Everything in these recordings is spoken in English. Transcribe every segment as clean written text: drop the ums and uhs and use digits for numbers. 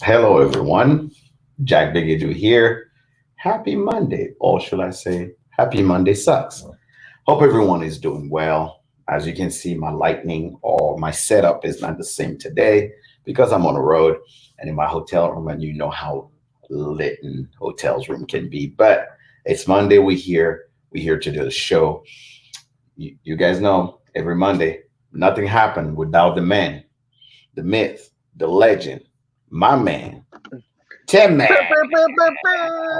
Hello, everyone. Jack Biggadu here. Happy Monday, or should I say, Happy Monday sucks. Hope everyone is doing well. As you can see, my lightning or my setup is not the same today because I'm on the road and in my hotel room, and you know how lit in hotels room can be. But it's Monday. We're here. We're here to do the show. You guys know every Monday, nothing happened without the man, the myth, the legend, my man, Tim Man.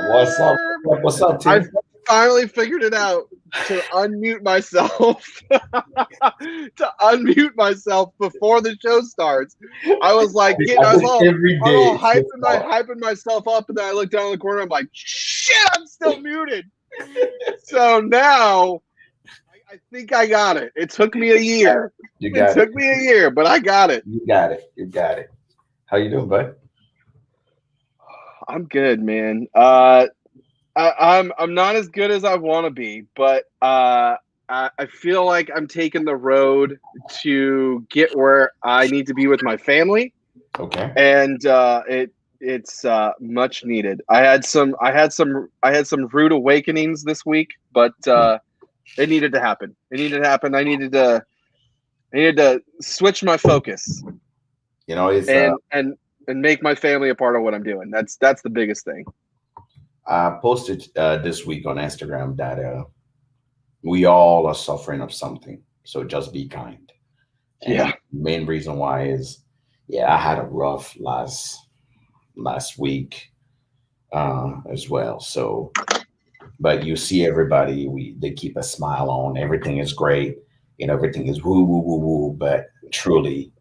What's up? What's up, I Tim? finally figured it out to unmute myself. To unmute myself before the show starts. I was like, I was all, Every I'm day. all hyping myself up, and then I look down in the corner. I'm like, shit, I'm still muted. So now I think I got it. It took me a year. It took me a year, but I got it. You got it. You got it. How you doing, bud? I'm good, man. I'm not as good as I want to be, but I feel like I'm taking the road to get where I need to be with my family, Okay. and it's much needed. I had some rude awakenings this week, but it needed to happen. It needed to happen. I needed to switch my focus You know, it's and make my family a part of what I'm doing. That's the biggest thing. I posted this week on Instagram that we all are suffering of something. So just be kind. And Yeah. the main reason why is, yeah, I had a rough last week as well. So, but you see everybody, they keep a smile on. Everything is great. You know, everything is woo woo woo woo. But truly,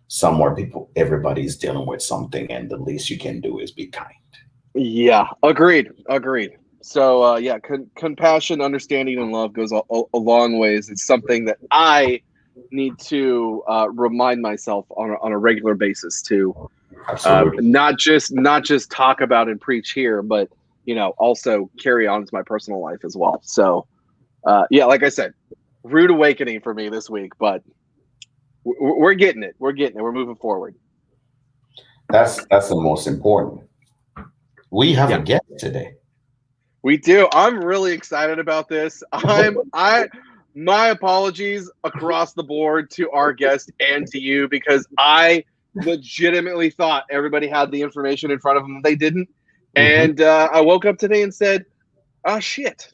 somewhere everybody's dealing with something, and the least you can do is be kind. Yeah, agreed. So yeah, compassion, understanding, and love goes a long ways. It's something that I need to remind myself on a regular basis to Absolutely. not just talk about and preach here, but also carry on to my personal life as well. So yeah, like I said, rude awakening for me this week, but we're getting it. We're getting it. We're moving forward. That's the most important. We have a Yeah. guest today. We do. I'm really excited about this. My apologies across the board to our guest and to you, because I legitimately thought everybody had the information in front of them. They didn't. Mhm. And I woke up today and said, "Oh shit."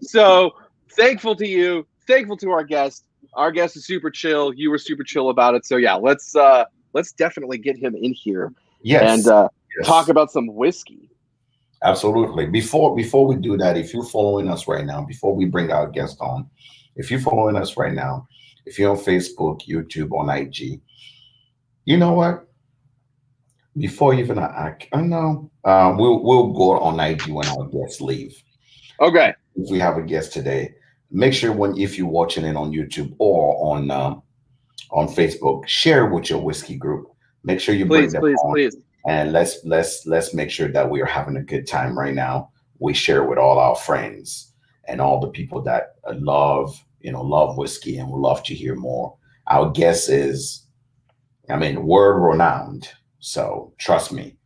So thankful to you, thankful to our guest. Our guest is super chill. You were super chill about it. So yeah, let's definitely get him in here and Yes, talk yes, about some whiskey. absolutely. Before we do that, if you're following us right now, before we bring our guest on, if you're following us right now, if you're on Facebook, YouTube, on IG, you know what? Before even I know, we'll go on IG when our guests leave. Okay. If we have a guest today, make sure when if you're watching it on YouTube or on Facebook, share with your whiskey group. Make sure you bring Please, them please, on, please. and let's make sure that we are having a good time right now. We share with all our friends and all the people that love whiskey and would love to hear more. Our guest is, I mean, world renowned. So trust me,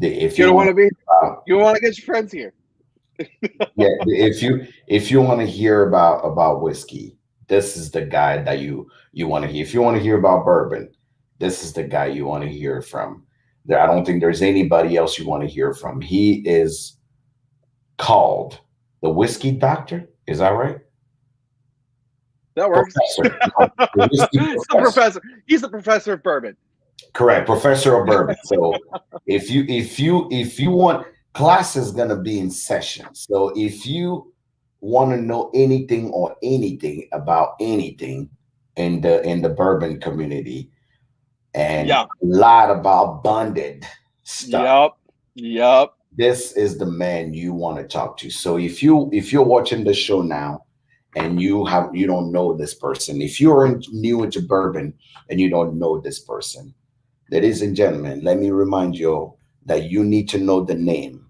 if You you don't want, want to be. uh, You want to get your friends here. yeah, if you want to hear about whiskey, this is the guy that you want to hear. If you want to hear about bourbon, this is the guy you want to hear from. There, I don't think there's anybody else you want to hear from. He is called the whiskey doctor. Is that right? That works. Professor. No, the whiskey The professor. professor. He's the professor of bourbon. Correct, professor of bourbon. So if you want, class is gonna be in session. So if you want to know anything or anything about anything in the bourbon community and Yeah. a lot about bonded stuff, Yup. Yup. this is the man you want to talk to. So if you're watching the show now and you don't know this person, if you're new into bourbon and you don't know this person, ladies and gentlemen, let me remind you that you need to know the name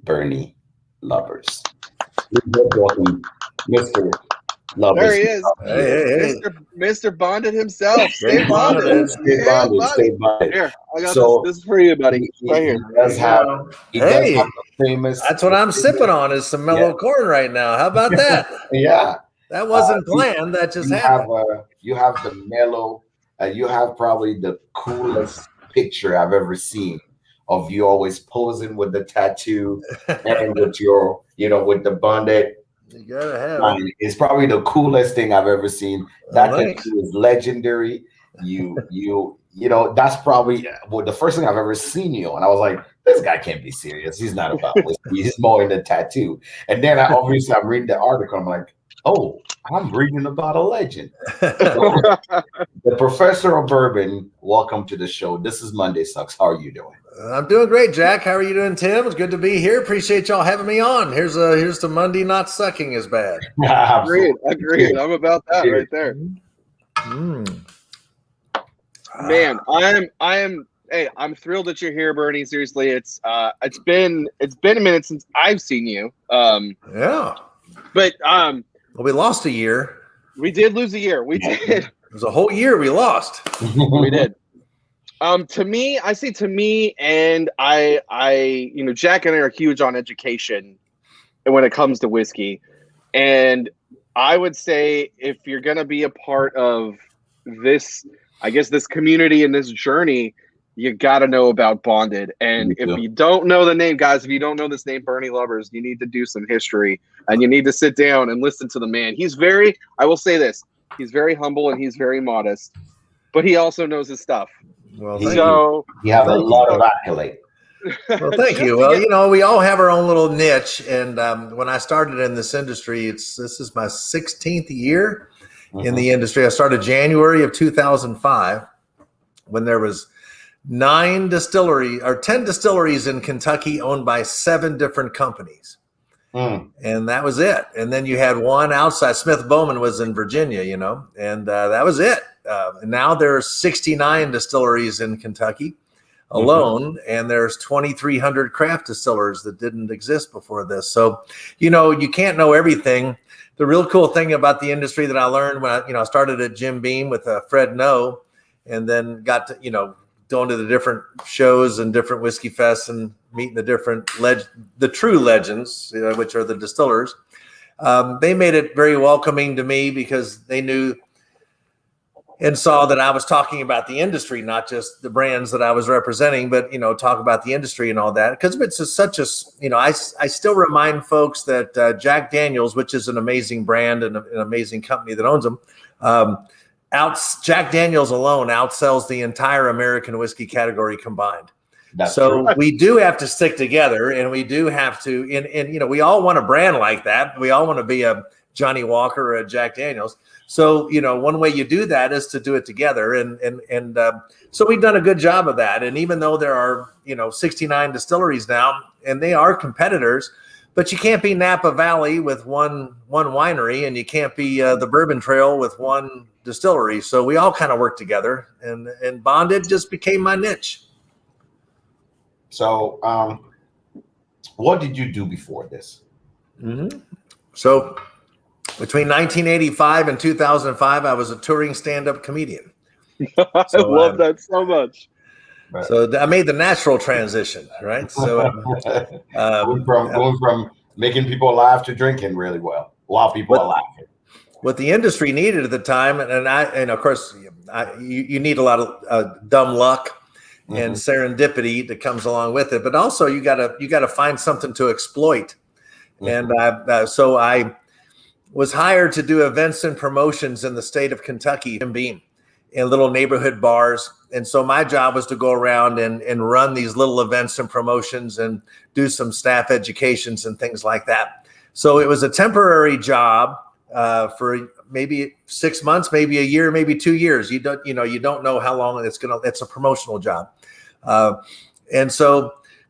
Bernie Lubbers. Please welcome Mr. Lubbers. There he is. Hey. Mr. Bonded himself. Stay Stay bonded. bonded. Stay bonded. Stay bonded. Here, I got So this. This is for you, buddy. Right here. He does have the famous. That's what I'm sipping on is some mellow corn right now. How about that? Yeah. That wasn't planned. That just happened. You have the mellow. You have probably the coolest picture I've ever seen of you always posing with the tattoo and with your, with the bonded. You gotta have it. It's probably the coolest thing I've ever seen. That tattoo is legendary. That's probably the first thing I've ever seen you. And I was like, this guy can't be serious. He's not about whiskey. He's more in the tattoo. And then I'm reading the article. I'm like, oh, I'm reading about a legend. So, the professor of bourbon, welcome to the show. This is Monday Sucks. How are you doing? I'm doing great, Jack. How are you doing, Tim? It's good to be here. Appreciate y'all having me on. Here's to Monday not sucking as bad. Agreed. I'm about that right there. Man, I'm thrilled that you're here, Bernie. Seriously, it's been a minute since I've seen you. Yeah. But we lost a year. We did lose a year. We did. It was a whole year we lost. We did. To me, and I, Jack and I are huge on education when it comes to whiskey. And I would say if you're going to be a part of this, I guess, this community and this journey, you got to know about Bonded. And if you don't know the name, guys, if you don't know this name, Bernie Lubbers, you need to do some history and you need to sit down and listen to the man. I will say this, he's very humble and he's very modest, but he also knows his stuff. Well, you have a lot of accolades. Well, thank you. Well, we all have our own little niche. And when I started in this industry, this is my 16th year in the industry. I started January of 2005 when there was 10 distilleries in Kentucky owned by 7 different companies. And that was it. And then you had one outside. Smith Bowman was in Virginia, and that was it. And now there's 69 distilleries in Kentucky alone, and there's 2,300 craft distillers that didn't exist before this. So, you can't know everything. The real cool thing about the industry that I learned when I started at Jim Beam with Fred Noe, and then got to, going to the different shows and different whiskey fests and meeting the true legends, which are the distillers. They made it very welcoming to me because they knew and saw that I was talking about the industry, not just the brands that I was representing, but, talk about the industry and all that. Because it's I still remind folks that Jack Daniels, which is an amazing brand and an amazing company that owns them, Jack Daniels alone outsells the entire American whiskey category combined. That's true. We do have to stick together, and we do have to, and we all want a brand like that. We all want to be a Johnny Walker or a Jack Daniels. So, one way you do that is to do it together. And so we've done a good job of that. And even though there are, 69 distilleries now, and they are competitors, but you can't be Napa Valley with one winery, and you can't be the Bourbon Trail with one distillery. So we all kind of work together, and Bonded just became my niche. So what did you do before this? So between 1985 and 2005, I was a touring stand-up comedian. I love that so much. Right. So I made the natural transition, right? So going from making people laugh to drinking really well while people are laughing. What the industry needed at the time, and of course, you need a lot of dumb luck and serendipity that comes along with it, but also you got to find something to exploit. And so I was hired to do events and promotions in the state of Kentucky, Jim Beam, in little neighborhood bars. And so my job was to go around and run these little events and promotions and do some staff educations and things like that. So it was a temporary job for maybe 6 months, maybe a year, maybe 2 years. You don't know how long it's a promotional job. But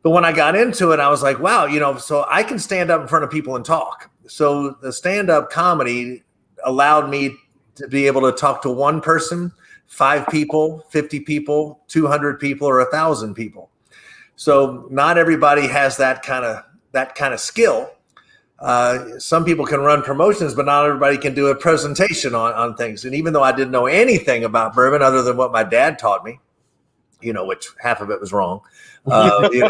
when I got into it, I was like, wow, so I can stand up in front of people and talk. So the stand-up comedy allowed me to be able to talk to one person, 5 people, 50 people, 200 people, or 1,000 people. So not everybody has that kind of skill. some people can run promotions, but not everybody can do a presentation on things. And even though I didn't know anything about bourbon other than what my dad taught me, which half of it was wrong. The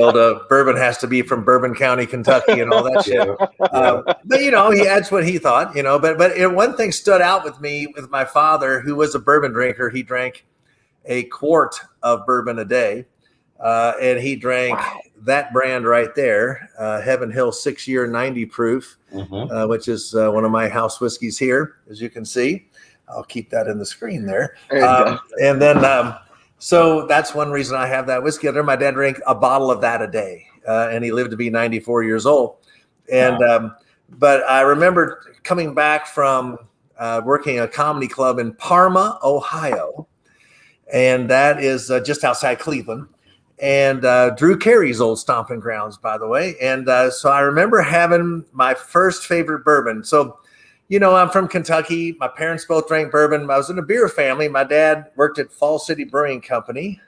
old bourbon has to be from Bourbon County, Kentucky, and all that shit. But that's what he thought. But one thing stood out with me with my father, who was a bourbon drinker. He drank a quart of bourbon a day, and he drank that brand right there, Heaven Hill 6-year 90 proof, which is one of my house whiskeys here, as you can see. I'll keep that in the screen there. And then, so that's one reason I have that whiskey there. My dad drank a bottle of that a day, and he lived to be 94 years old. And, but I remember coming back from working a comedy club in Parma, Ohio. And that is just outside Cleveland. And Drew Carey's old stomping grounds, by the way. And so I remember having my first favorite bourbon. So, I'm from Kentucky. My parents both drank bourbon. I was in a beer family. My dad worked at Fall City Brewing Company.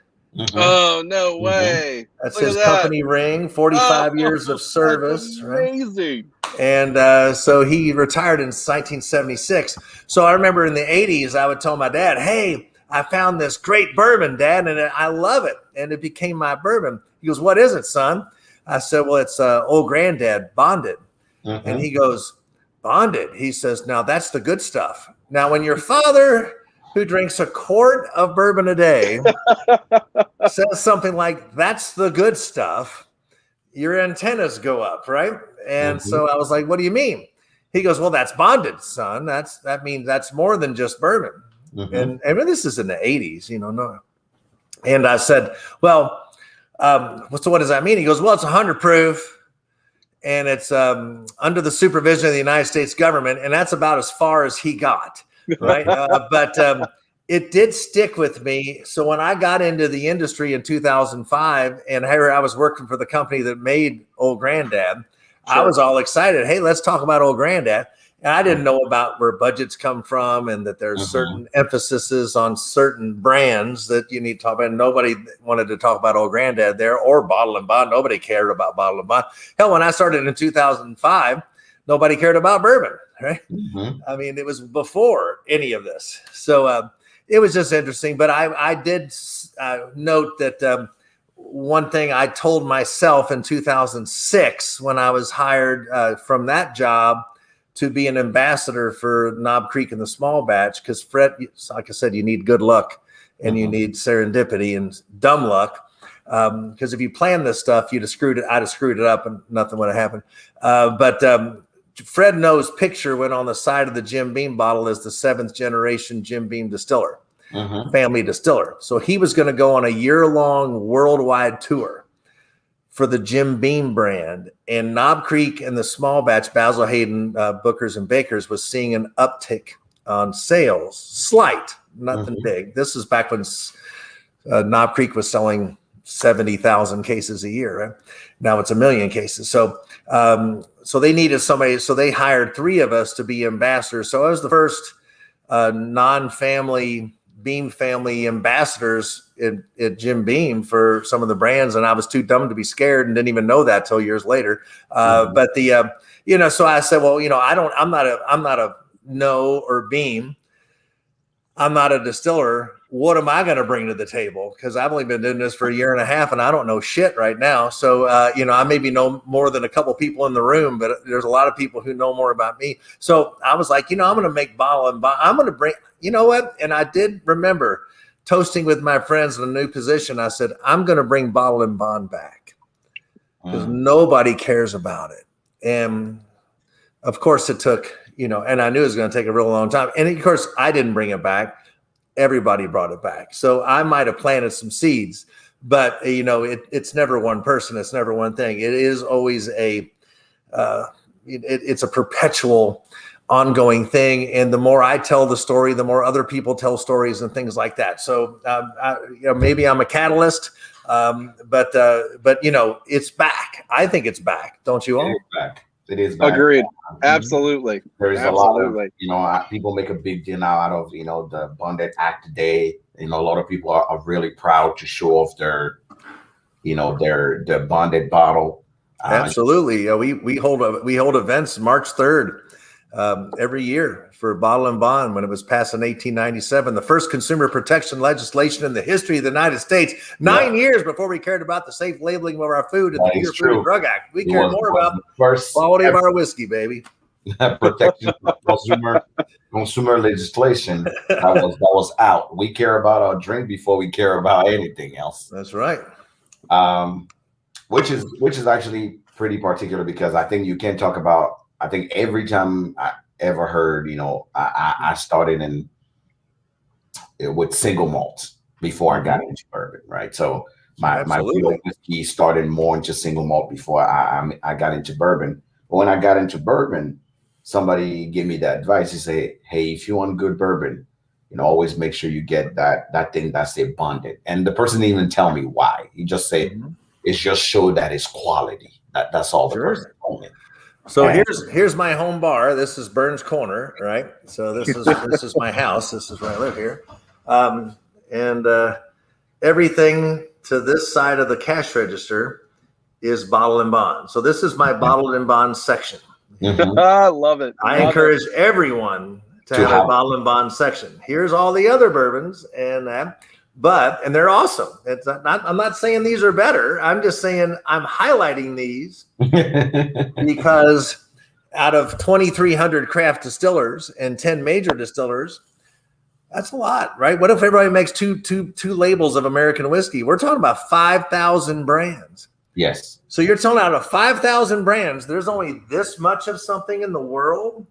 Oh, no way. That's his company ring, 45 years of service. Amazing. Right? And so he retired in 1976. So I remember in the 80s, I would tell my dad, hey, I found this great bourbon, Dad, and I love it. And it became my bourbon. He goes, what is it, son? I said, well, it's Old Granddad Bonded. And he goes, Bonded? He says, now that's the good stuff. Now, when your father, who drinks a quart of bourbon a day, says something like, that's the good stuff, your antennas go up, right? And so I was like, what do you mean? He goes, well, that's bonded, son. That means that's more than just bourbon. And this is in the 80s, no. And I said, well, so what does that mean? He goes, well, it's 100 proof. And it's under the supervision of the United States government. And that's about as far as he got, right? But it did stick with me. So when I got into the industry in 2005, and I was working for the company that made Old Granddad, I was all excited. Hey, let's talk about Old Granddad. And I didn't know about where budgets come from and that there's certain emphases on certain brands that you need to talk about. Nobody wanted to talk about Old Granddad there or Bottle and Bond. Nobody cared about Bottle and Bond. Hell, when I started in 2005, nobody cared about bourbon, right? I mean, it was before any of this. So it was just interesting. But I did note that one thing I told myself in 2006 when I was hired from that job to be an ambassador for Knob Creek in the small batch, because Fred, like I said, you need good luck and you need serendipity and dumb luck. Because if you plan this stuff, I'd have screwed it up and nothing would have happened. But Fred No's picture went on the side of the Jim Beam bottle as the 7th generation Jim Beam distiller, family distiller. So he was going to go on a year-long worldwide tour for the Jim Beam brand, and Knob Creek and the small batch, Basil Hayden, Booker's and Baker's, was seeing an uptick on sales, slight, nothing big. This is back when Knob Creek was selling 70,000 cases a year. Right? Now it's 1 million cases. So, so they needed somebody. So they hired 3 of us to be ambassadors. So I was the first non-family Beam family ambassadors at Jim Beam for some of the brands, and I was too dumb to be scared and didn't even know that till years later. But so I said, well, I'm not a No or Beam. I'm not a distiller. What am I going to bring to the table? Because I've only been doing this for 1.5 years and I don't know shit right now. So, I maybe know more than a couple people in the room, but there's a lot of people who know more about me. So I was like, I'm going to make Bottle and Bond. I'm going to bring, what? And I did remember toasting with my friends in a new position. I said, I'm going to bring Bottle and Bond back because nobody cares about it. And of course it took, and I knew it was going to take a real long time. And of course I didn't bring it back. Everybody brought it back. So I might have planted some seeds, but it's never one person. It's never one thing. It is always it's a perpetual ongoing thing. And the more I tell the story, the more other people tell stories and things like that. So, maybe I'm a catalyst, but it's back. I think it's back. Don't you all? It is back. It is back. Agreed. Absolutely. There is a lot of, people make a big deal now out of, the Bonded Act Day. A lot of people are really proud to show off their bonded bottle. Absolutely. We hold events March 3rd every year for Bottle and Bond when it was passed in 1897, the first consumer protection legislation in the history of the United States. 9 years before we cared about the safe labeling of our food and the Pure Food and Drug Act. We cared more about the first quality of our whiskey, baby. Protection consumer legislation that was out. We care about our drink before we care about anything else. That's right. Which is actually pretty particular, because I think you can talk about, I think every time I ever heard, I started with single malts before I got into bourbon, right? So my whiskey started more into single malt before I got into bourbon. But when I got into bourbon, somebody gave me that advice. He said, hey, if you want good bourbon, always make sure you get that thing that's a bonded. And the person didn't even tell me why. He just said, it's just show that it's quality. That's all the person told me. So here's my home bar. This is Burns Corner, right? So this is my house. This is where I live here. And everything to this side of the cash register is Bottle and Bond. So this is my Bottled and Bond section. I love it. I encourage everyone to have a Bottle and Bond section. Here's all the other bourbons and they're awesome. I'm not saying these are better. I'm just saying I'm highlighting these because out of 2,300 craft distillers and 10 major distillers, that's a lot, right? What if everybody makes two labels of American whiskey? We're talking about 5,000 brands. Yes. So you're telling out of 5,000 brands, there's only this much of something in the world,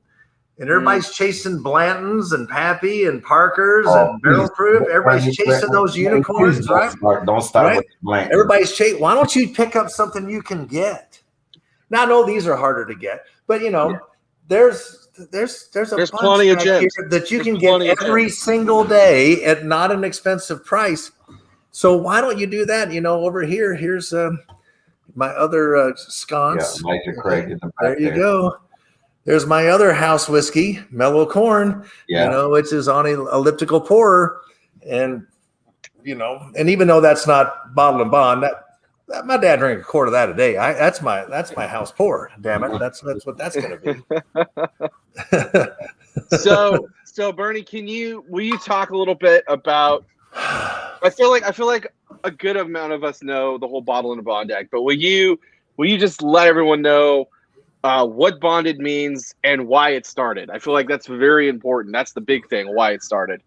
and everybody's chasing Blantons and Pappy and Parkers and Barrel Proof. Everybody's chasing those unicorns, right? Don't start with Blanton. Everybody's chasing. Why don't you pick up something you can get? Now, I know these are harder to get, but there's plenty of gems that you can get every single day at not an expensive price. So why don't you do that? Over here's my other sconce. Yeah, Mike Craig in the back there you go. There's my other house whiskey, Mellow Corn, which is on an elliptical pourer. And, and even though that's not Bottle and Bond, that my dad drank a quart of that a day. That's my house pour. Damn it. That's what that's going to be. So Bernie, will you talk a little bit about, I feel like a good amount of us know the whole Bottle and Bond Act, but will you just let everyone know what bonded means and why it started? I feel like that's very important. That's the big thing, why it started.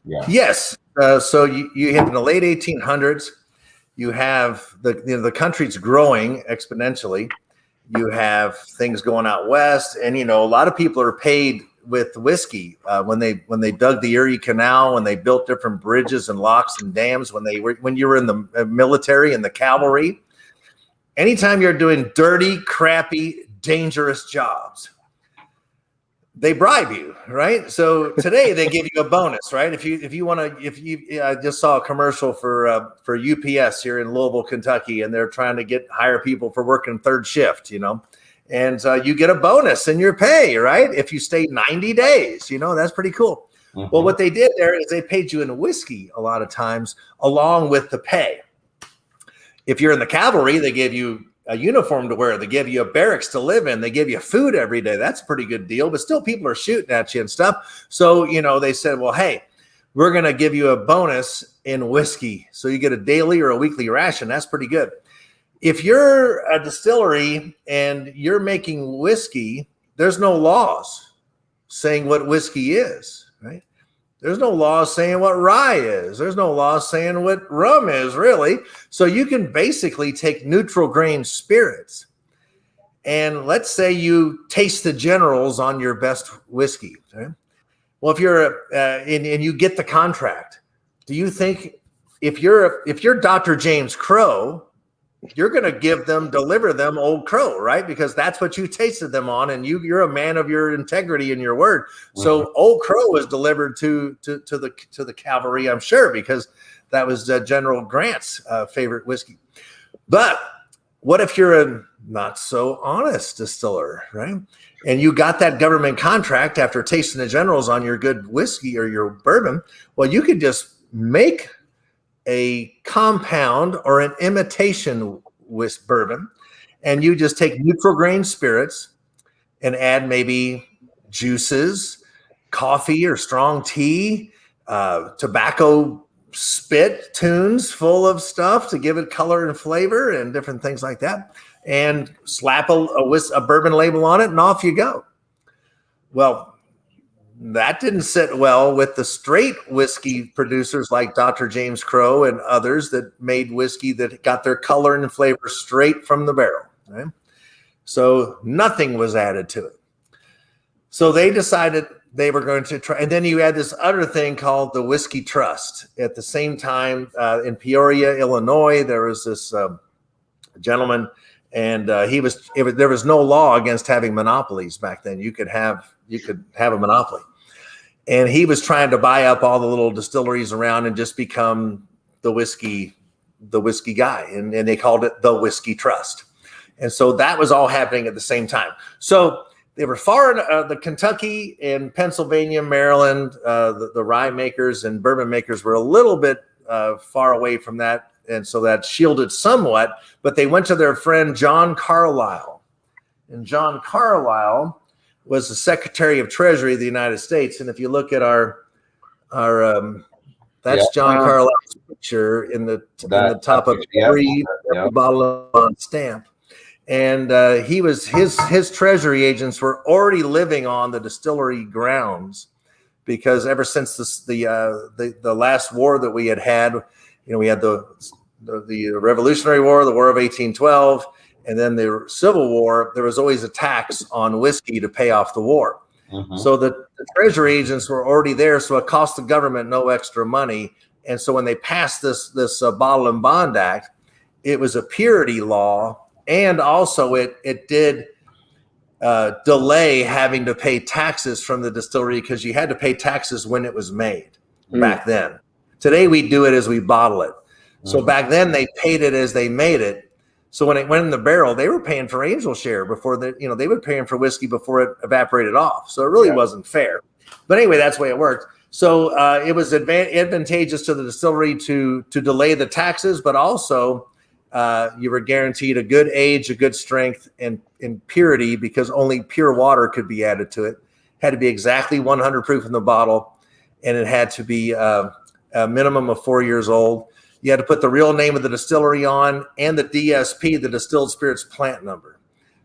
Yeah. Yes. So you hit in the late 1800s, you have the country's growing exponentially. You have things going out west, and a lot of people are paid with whiskey when they dug the Erie Canal, when they built different bridges and locks and dams, when you were in the military and the cavalry. Anytime you're doing dirty, crappy, dangerous jobs, they bribe you, right? So today they give you a bonus, right? If you want to, I just saw a commercial for UPS here in Louisville, Kentucky, and they're trying to hire people for working third shift, and you get a bonus in your pay, right? If you stay 90 days, that's pretty cool. Mm-hmm. Well, what they did there is they paid you in whiskey a lot of times along with the pay. If you're in the cavalry, they give you a uniform to wear. They give you a barracks to live in. They give you food every day. That's a pretty good deal, but still people are shooting at you and stuff. So, they said, well, hey, we're going to give you a bonus in whiskey. So you get a daily or a weekly ration. That's pretty good. If you're a distillery and you're making whiskey, there's no laws saying what whiskey is, right? There's no laws saying what rye is. There's no laws saying what rum is, really. So you can basically take neutral grain spirits, and let's say you taste the generals on your best whiskey. Okay? Well, if you're and you get the contract, do you think if you're Dr. James Crow, you're going to deliver them Old Crow, right? Because that's what you tasted them on, and you're a man of your integrity and your word. Mm-hmm. So Old Crow was delivered to the cavalry, I'm sure, because that was General Grant's favorite whiskey. But what if you're a not so honest distiller, right? And you got that government contract after tasting the generals on your good whiskey or your bourbon? Well, you could just make a compound or an imitation bourbon, and you just take neutral grain spirits and add maybe juices, coffee or strong tea, tobacco spit tunes full of stuff to give it color and flavor and different things like that, and slap a bourbon label on it, and off you go. Well, that didn't sit well with the straight whiskey producers like Dr. James Crowe and others that made whiskey that got their color and flavor straight from the barrel. Right? So nothing was added to it. So they decided they were going to try. And then you had this other thing called the Whiskey Trust. At the same time, in Peoria, Illinois, there was this gentleman, and there was no law against having monopolies back then. You could have a monopoly. And he was trying to buy up all the little distilleries around and just become the whiskey guy. And they called it the Whiskey Trust. And so that was all happening at the same time. So they were far in the Kentucky and Pennsylvania, Maryland, the rye makers and bourbon makers were a little bit far away from that. And so that shielded somewhat, but they went to their friend, John Carlisle. And John Carlisle was the Secretary of Treasury of the United States. And if you look at that's John Carlisle's picture in the top of every bottle on stamp. And his Treasury agents were already living on the distillery grounds, because ever since the last war that we had, we had the Revolutionary War, the War of 1812, and then the Civil War. There was always a tax on whiskey to pay off the war. Mm-hmm. So the Treasury agents were already there, so it cost the government no extra money. And so when they passed this Bottle and Bond Act, it was a purity law, and also it did delay having to pay taxes from the distillery, because you had to pay taxes when it was made back then. Today we do it as we bottle it. So back then they paid it as they made it. So when it went in the barrel, they were paying for angel share before they were paying for whiskey before it evaporated off. So it really wasn't fair. But anyway, that's the way it worked. So it was advantageous to the distillery to delay the taxes, but also you were guaranteed a good age, a good strength, and purity, because only pure water could be added to it. It had to be exactly 100 proof in the bottle, and it had to be a minimum of 4 years old. You had to put the real name of the distillery on, and the DSP, the distilled spirits plant number.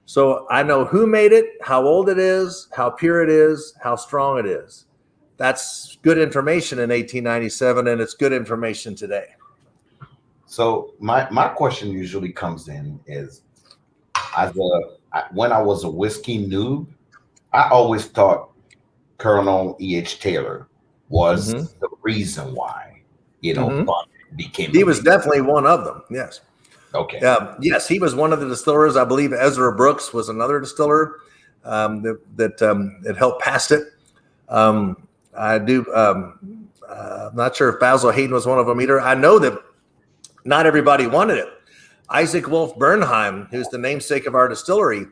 So I know who made it, how old it is, how pure it is, how strong it is. That's good information in 1897, and it's good information today. So my question usually comes in is, when I was a whiskey noob, I always thought Colonel E.H. Taylor was the reason why, became. He was definitely one of them. Yes. Okay. Yes, he was one of the distillers. I believe Ezra Brooks was another distiller that helped pass it. I'm not sure if Basil Hayden was one of them either. I know that not everybody wanted it. Isaac Wolf Bernheim, who's the namesake of our distillery,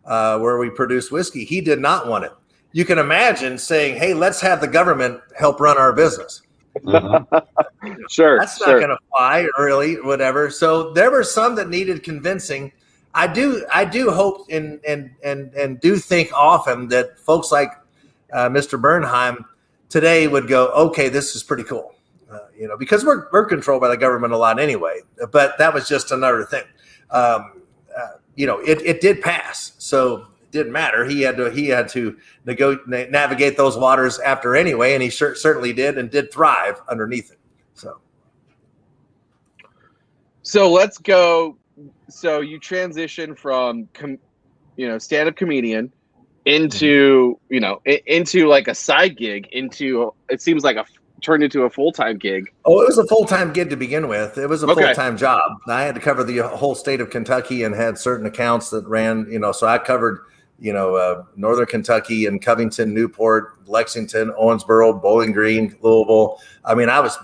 where we produce whiskey, he did not want it. You can imagine saying, "Hey, let's have the government help run our business." Sure, that's not going to fly, really, whatever. So there were some that needed convincing. I do hope and do think often that folks like Mr. Bernheim today would go, "Okay, this is pretty cool," because we're controlled by the government a lot anyway. But that was just another thing. It did pass, so it didn't matter. He had to navigate those waters after anyway, and he certainly did, and did thrive underneath it. So let's go. So you transition from stand-up comedian into into like a side gig, into it seems like turned into a full-time gig. Oh, it was a full-time gig to begin with. It was a full-time job. I had to cover the whole state of Kentucky and had certain accounts that ran, so I covered, Northern Kentucky and Covington, Newport, Lexington, Owensboro, Bowling Green, Louisville. I mean, I was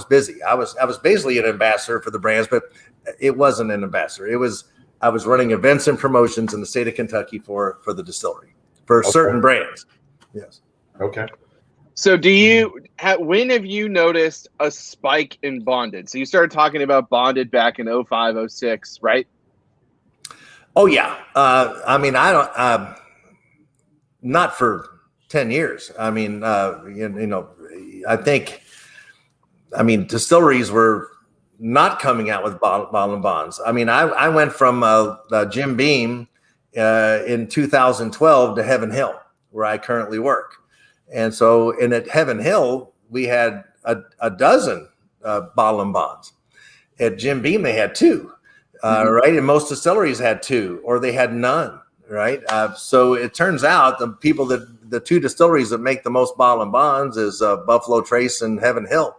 busy. I was basically an ambassador for the brands, but it wasn't an ambassador. I was running events and promotions in the state of Kentucky for the distillery for certain brands. Yes. Okay. So when have you noticed a spike in bonded? So you started talking about bonded back in 05, 06, right? Oh yeah. I mean, I don't. Not for 10 years. I mean, you know, I think. I mean, distilleries were not coming out with bottle and bonds. I mean, I went from Jim Beam in 2012 to Heaven Hill, where I currently work. And so at Heaven Hill, we had a dozen bottle and bonds. At Jim Beam, they had two, right? And most distilleries had two, or they had none, right? So it turns out the two distilleries that make the most bottle and bonds is Buffalo Trace and Heaven Hill.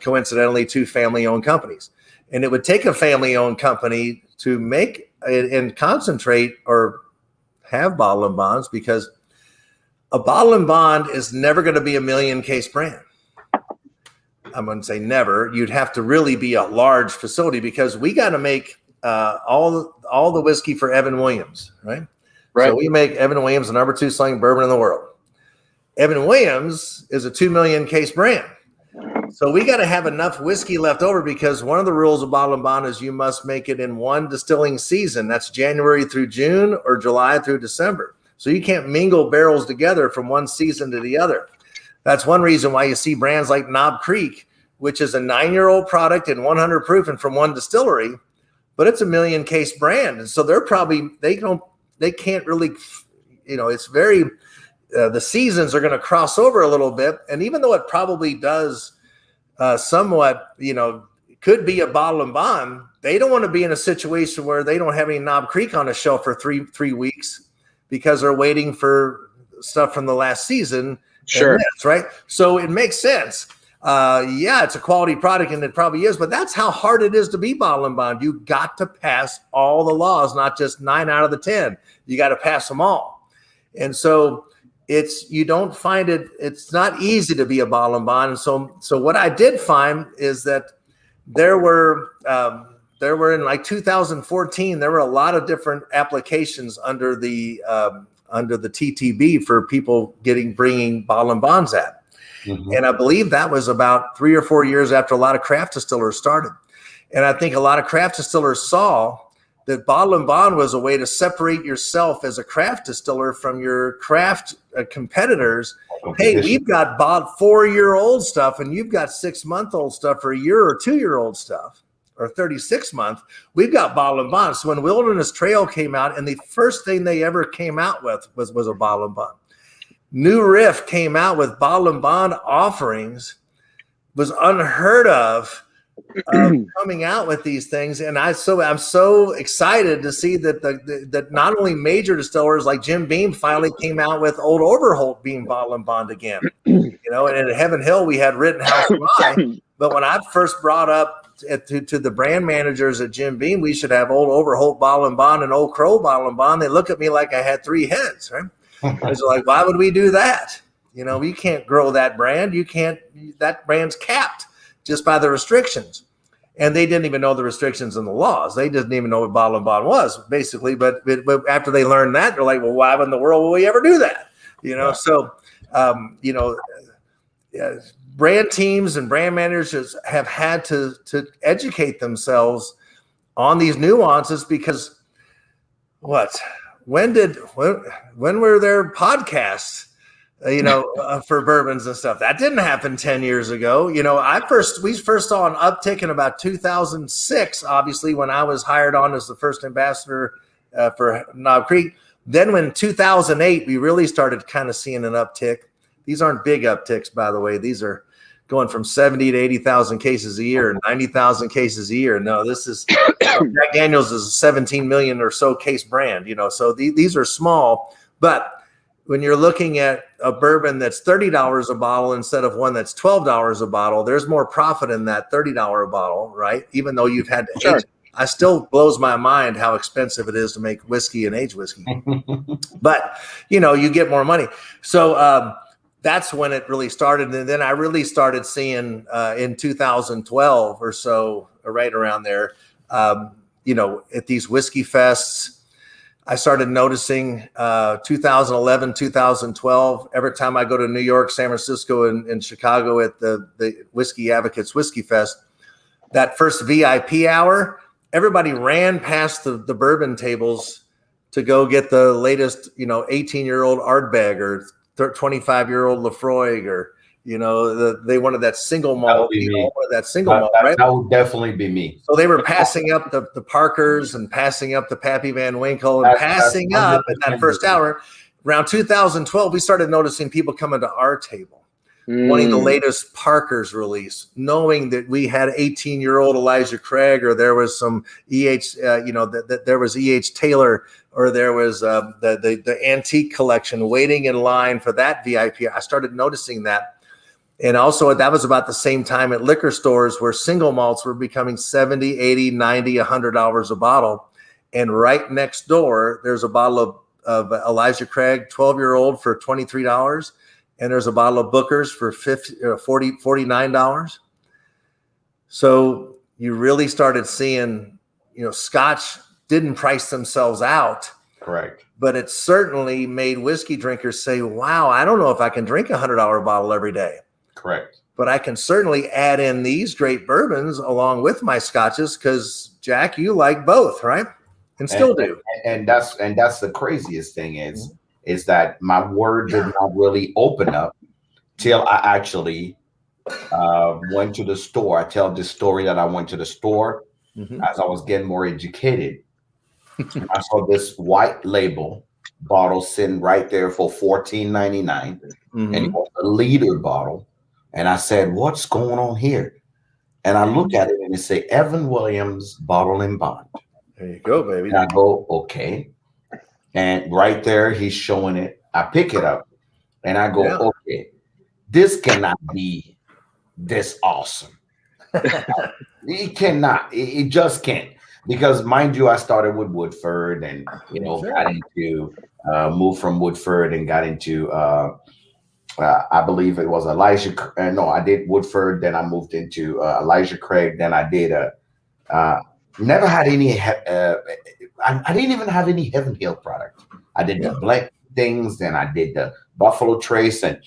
Coincidentally, two family-owned companies. And it would take a family-owned company to make and concentrate or have bottle and bonds, because a bottle and bond is never going to be a million case brand. I'm going to say never. You'd have to really be a large facility, because we got to make all the whiskey for Evan Williams, right? Right. So we make Evan Williams the number 2 selling bourbon in the world. Evan Williams is a 2 million case brand. So we got to have enough whiskey left over, because one of the rules of bottle and bond is you must make it in one distilling season. That's January through June or July through December. So you can't mingle barrels together from one season to the other. That's one reason why you see brands like Knob Creek, which is a 9-year-old product and 100 proof and from one distillery, but it's a million case brand. And so they can't really, you know, it's very, the seasons are going to cross over a little bit. And even though it probably does somewhat, you know, could be a bottle and bond, they don't want to be in a situation where they don't have any Knob Creek on a shelf for three weeks because they're waiting for stuff from the last season. Sure. Right. So it makes sense. Yeah, it's a quality product, and it probably is, but that's how hard it is to be bottle and bond. You got to pass all the laws, not just 9 out of the 10. You got to pass them all. And so you don't find it's not easy to be a bottle and bond. And so what I did find is that there were in like 2014, there were a lot of different applications under the TTB for people bringing bottle and bonds at. Mm-hmm. And I believe that was about 3 or 4 years after a lot of craft distillers started. And I think a lot of craft distillers saw that bottle and bond was a way to separate yourself as a craft distiller from your craft competitors. Hey, we've got 4-year-old stuff, and you've got 6-month-old stuff, or a year or 2-year-old stuff, or 36-month. We've got bottle and bond. So when Wilderness Trail came out, and the first thing they ever came out with was a bottle and bond. New Riff came out with bottle and bond offerings, was unheard of coming out with these things. And I'm so excited to see that not only major distillers like Jim Beam finally came out with Old Overholt being bottle and bond again. You know, and at Heaven Hill we had Rittenhouse Rye, but when I first brought up to the brand managers at Jim Beam, we should have Old Overholt bottle and bond and Old Crow bottle and bond, they look at me like I had 3 heads, right? I was like, why would we do that? You know, you can't grow that brand. That brand's capped just by the restrictions. And they didn't even know the restrictions and the laws. They didn't even know what bottle and bond was, basically. But after they learned that, they're like, well, why in the world will we ever do that? You know, so, you know, brand teams and brand managers have had to educate themselves on these nuances, because when were there podcasts, you know, for bourbons and stuff? That didn't happen 10 years ago. You know, we first saw an uptick in about 2006, obviously, when I was hired on as the first ambassador for Knob Creek. Then when 2008, we really started kind of seeing an uptick. These aren't big upticks, by the way. These are going from 70 to 80,000 cases a year, 90,000 cases a year. No, this is Jack Daniels is a 17 million or so case brand, you know, so these are small. But when you're looking at a bourbon that's $30 a bottle instead of one that's $12 a bottle, there's more profit in that $30 a bottle, right? Even though you've had to age. I still blows my mind how expensive it is to make whiskey and age whiskey. But, you know, you get more money. So, that's when it really started. And then I really started seeing in 2012 or so, or right around there, you know, at these whiskey fests, I started noticing 2011, 2012, every time I go to New York, San Francisco, and Chicago at the Whiskey Advocates Whiskey Fest, that first VIP hour everybody ran past the bourbon tables to go get the latest, 18-year-old Ardbeg or 25-year-old Lafroig, or they wanted that single malt, right? That would definitely be me. So they were passing up the Parkers and passing up the Pappy Van Winkle and passing up in that first hour. Around 2012, we started noticing people coming to our table wanting the latest Parkers release, knowing that we had 18-year-old Elijah Craig, or there was some there was E.H. Taylor, or there was the antique collection waiting in line for that VIP. I started noticing that. And also that was about the same time at liquor stores where single malts were becoming $70, $80, $90, $100 a bottle. And right next door, there's a bottle of Elijah Craig, 12-year-old for $23. And there's a bottle of Booker's for $49. So you really started seeing, Scotch didn't price themselves out. Correct. But it certainly made whiskey drinkers say, wow, I don't know if I can drink a $100 bottle every day. Correct. But I can certainly add in these great bourbons along with my Scotches, because Jack, you like both, right? And still do. And that's the craziest thing is that my word did not really open up till I actually went to the store. I tell this story that I went to the store as I was getting more educated. I saw this white label bottle sitting right there for $14.99, and it was a liter bottle. And I said, "What's going on here?" And I look at it and it say Evan Williams Bottle and Bond. There you go, baby. And I go, okay. And right there, he's showing it. I pick it up and I go, okay, this cannot be this awesome. It cannot. It just can't. Because mind you, I started with Woodford and, got into, moved from Woodford and got into, I believe it was Elijah. No, I did Woodford. Then I moved into Elijah Craig. Then I did never had any. I didn't even have any Heaven Hill product. I did the Black things. Then I did the Buffalo Trace, and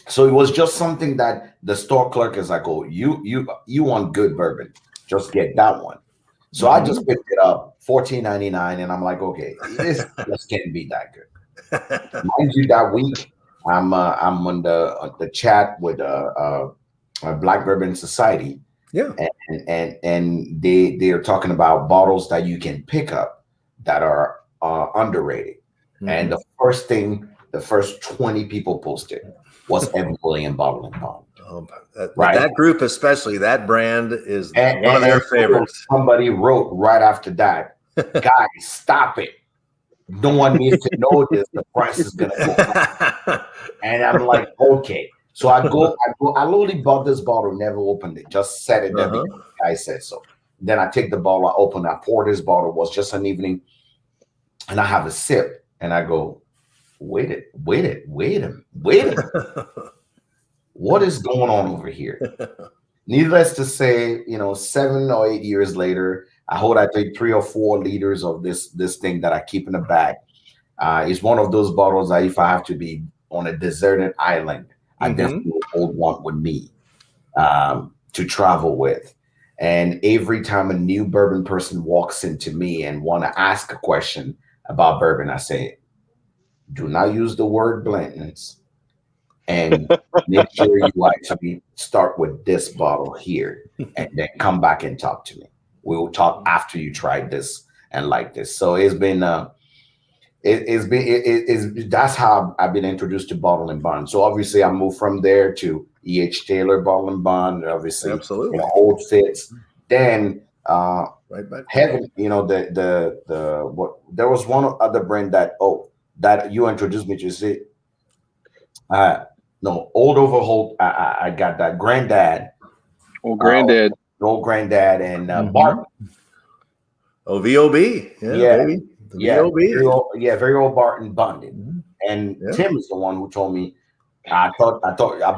so it was just something that the store clerk is like, "Oh, you want good bourbon? Just get that one." So I just picked it up, $14.99, and I'm like, "Okay, this just can't be that good." Mind you, that week I'm on the chat with Black Bourbon Society. Yeah. And they are talking about bottles that you can pick up that are underrated. And the first 20 people posted was Evan Williams Bottle and Bond. Right. That group, especially that brand, is one of their favorites. Somebody wrote right after that, "Guys, stop it. No one needs to know this. The price is gonna go up." And I'm like, okay. So I literally bought this bottle, never opened it, just set it there because the guy said so. Then I take the bottle, I open, I pour this bottle. It was just an evening, and I have a sip, and I go, wait a minute. What is going on over here? Needless to say, 7 or 8 years later, I hold, I think 3 or 4 liters of this thing that I keep in the bag. It's one of those bottles that if I have to be on a deserted island, I definitely hold one with me to travel with. And every time a new bourbon person walks into me and want to ask a question about bourbon, I say, do not use the word blendings, and make sure you actually start with this bottle here and then come back and talk to me. We will talk after you try this and like this. So it's been that's how I've been introduced to Bottle and Bond. So obviously I moved from there to E.H. Taylor Bottle and Bond, obviously, absolutely, Old Fitz. Then right back Heaven, what there was one other brand that you introduced me to. See, no, Old Overholt. I got that Granddad. Old Granddad. Old Granddad and Barton. Oh, VOB. Yeah. Baby. VOB. Very old Barton bonded. And Tim is the one who told me. I thought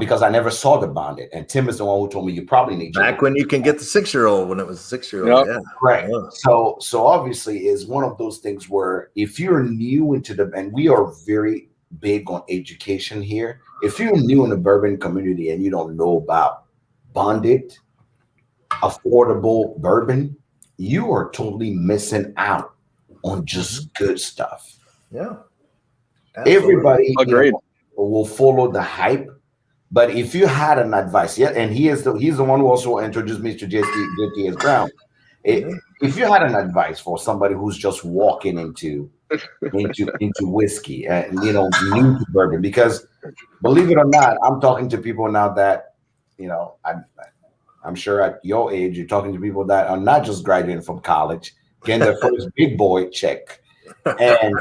because I never saw the bonded, and Tim is the one who told me you probably need back when you can get the 6-year-old when it was 6-year-old. Yep. Yeah, right. Yeah. So obviously is one of those things where if you're new into and we are very big on education here. If you're new in the bourbon community and you don't know about bonded, affordable bourbon, you are totally missing out on just good stuff. Yeah. Absolutely. Everybody Agreed. will follow the hype. But if you had an advice, yeah, and he's the one who also introduced me to JTS Brown. If you had an advice for somebody who's just walking into whiskey and new to bourbon, because believe it or not, I'm talking to people now that I'm sure at your age you're talking to people that are not just graduating from college, getting their first big boy check, and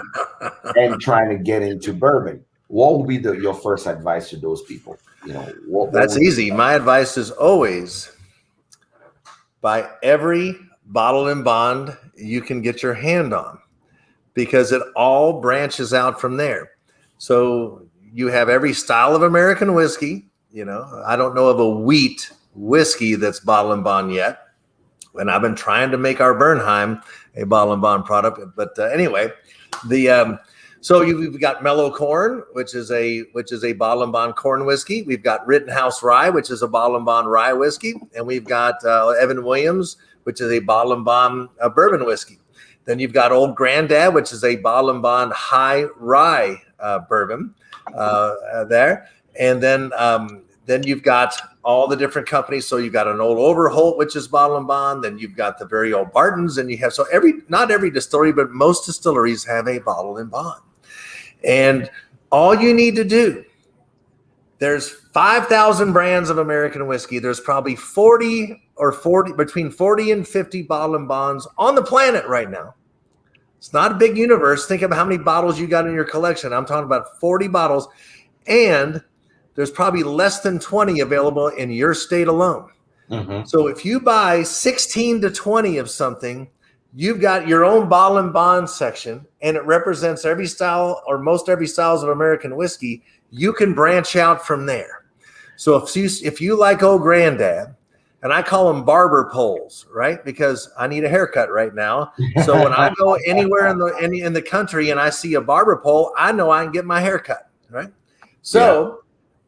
trying to get into bourbon. What would be your first advice to those people? That's easy. My advice is always buy every bottle and bond you can get your hand on, because it all branches out from there. So you have every style of American whiskey. I don't know of a wheat whiskey that's bottle and bond yet. And I've been trying to make our Bernheim a bottle and bond product. But anyway, so we've got Mellow Corn, which is a bottle and bond corn whiskey. We've got Rittenhouse Rye, which is a bottle and bond rye whiskey, and we've got Evan Williams, which is a bottle and bond bourbon whiskey. Then you've got Old Grandad, which is a bottle and bond high rye bourbon there, and then you've got all the different companies. So you've got an Old Overholt, which is bottle and bond. Then you've got the very old Bartons, and you have not every distillery, but most distilleries have a bottle and bond. And all you need to do, there's 5,000 brands of American whiskey. There's probably between 40 and 50 bottle and bonds on the planet right now. It's not a big universe. Think about how many bottles you got in your collection. I'm talking about 40 bottles, and there's probably less than 20 available in your state alone. Mm-hmm. So if you buy 16 to 20 of something, you've got your own bottle and bond section, and it represents every style or most every styles of American whiskey. You can branch out from there. So if you like Old Grandad, and I call them barber poles, right? Because I need a haircut right now. So when I go anywhere in the country and I see a barber pole, I know I can get my haircut, right? So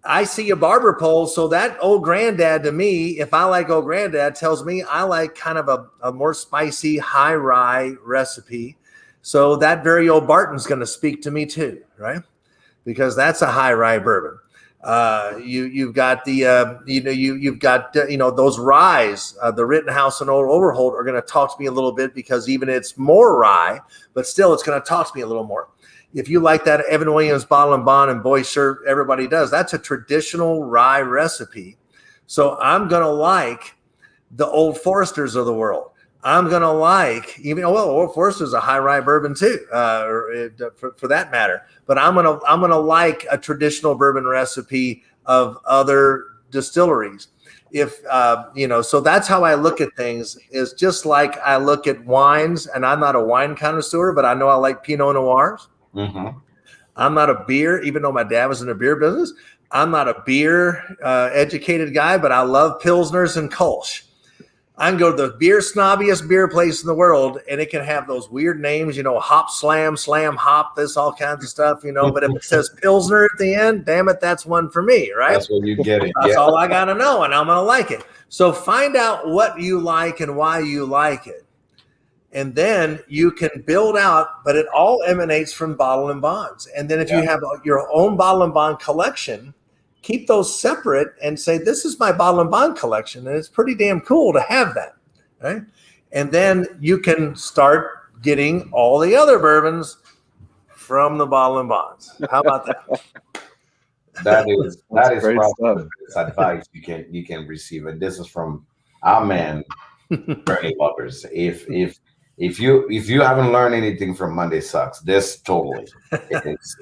I see a barber pole. So that Old Grandad, to me, if I like Old Grandad, tells me I like kind of a more spicy, high rye recipe. So that very old Barton's going to speak to me too, right? Because that's a high rye bourbon. You've got those ryes, the Rittenhouse and Old Overholt are going to talk to me a little bit, because even it's more rye, but still it's going to talk to me a little more. If you like that Evan Williams bottle and bond, and boy, sure, everybody does. That's a traditional rye recipe. So I'm going to like the Old Foresters of the world. I'm going to like Old Forester's a high rye bourbon too, for that matter. But I'm going to like a traditional bourbon recipe of other distilleries. So that's how I look at things, is just like I look at wines, and I'm not a wine connoisseur, but I know I like Pinot Noirs. Mm-hmm. I'm not a beer, even though my dad was in the beer business. I'm not a beer educated guy, but I love Pilsners and Kolsch. I can go to the snobbiest beer place in the world, and it can have those weird names, hop slam hop, this, all kinds of stuff, but if it says Pilsner at the end, damn it, that's one for me, right? That's when you get it. That's all I got to know, and I'm going to like it. So find out what you like and why you like it. And then you can build out, but it all emanates from bottle and bonds. And then if you have your own bottle and bond collection, keep those separate and say, this is my bottle and bond collection. And it's pretty damn cool to have that, right? And then you can start getting all the other bourbons from the bottle and bonds. How about that? That is probably the best advice you can receive. And this is from our man, Bernie Lubbers. If you haven't learned anything from Monday Sucks, this totally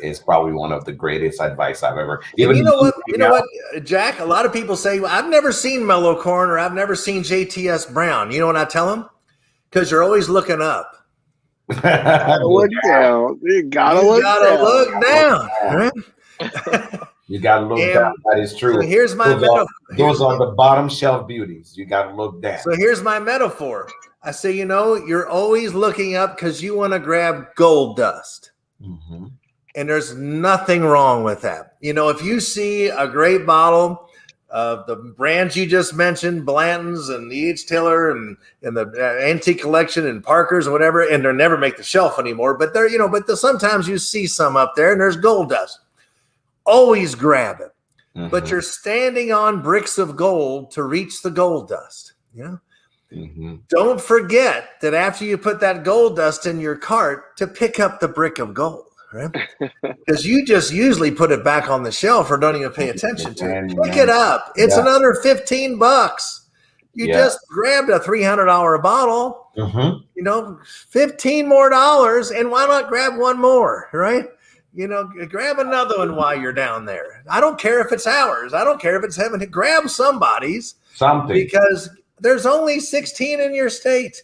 is probably one of the greatest advice I've ever. Even you know what, Jack? A lot of people say, well, I've never seen Mellow Corn, or I've never seen JTS Brown. You know what I tell them? Because you're always looking up. Look down. You gotta look down. Right? You gotta look down. That is true. So here's my metaphor. Those are the bottom shelf beauties. You gotta look down. So here's my metaphor. I say, you're always looking up because you want to grab gold dust. Mm-hmm. And there's nothing wrong with that. If you see a great bottle the brands you just mentioned, Blanton's and E.H. Taylor and the Antique Collection and Parker's and whatever, and they'll never make the shelf anymore. But they're, sometimes you see some up there and there's gold dust. Always grab it. Mm-hmm. But you're standing on bricks of gold to reach the gold dust. Mm-hmm. Don't forget that after you put that gold dust in your cart to pick up the brick of gold. Right? Because you just usually put it back on the shelf or don't even pay attention to it. Pick it up. It's another $15. You just grabbed a $300 bottle, Mm-hmm. $15 more, and why not grab one more, right? Grab another one while you're down there. I don't care if it's ours. I don't care if it's Heaven. Grab somebody's. Something. Because there's only 16 in your state.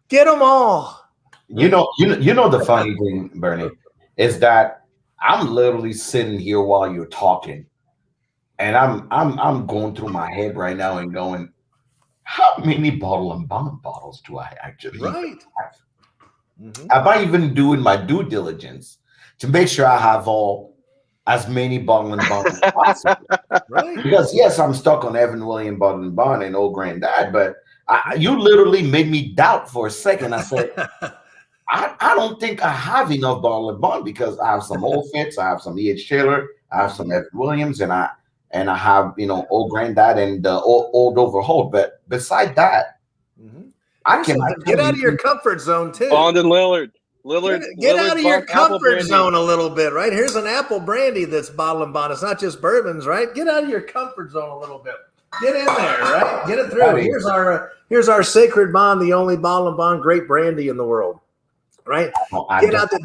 Get them all. You know the funny thing, Bernie, is that I'm literally sitting here while you're talking, and I'm going through my head right now and going, how many bottle and bond bottles do I actually have? Mm-hmm. Am I even doing my due diligence to make sure I have as many bottle and bond as possible? Right. Because yes, I'm stuck on Evan William Bottle and Bond and Old Granddad, but you literally made me doubt for a second. I said, I don't think I have enough bottle and bond because I have some old Fitz, I have some E.H. Taylor, I have some Evan Williams, and I have Old Granddad and old Overholt. But beside that, I can get out of your comfort zone too. Bond and Lillard. Get out of your comfort zone a little bit, right? Here's an apple brandy that's bottle and bond. It's not just bourbons, right? Get out of your comfort zone a little bit. Get in there, right? Get it through. Here's our Sacred Bond, the only bottle and bond great brandy in the world. Right? Get out there.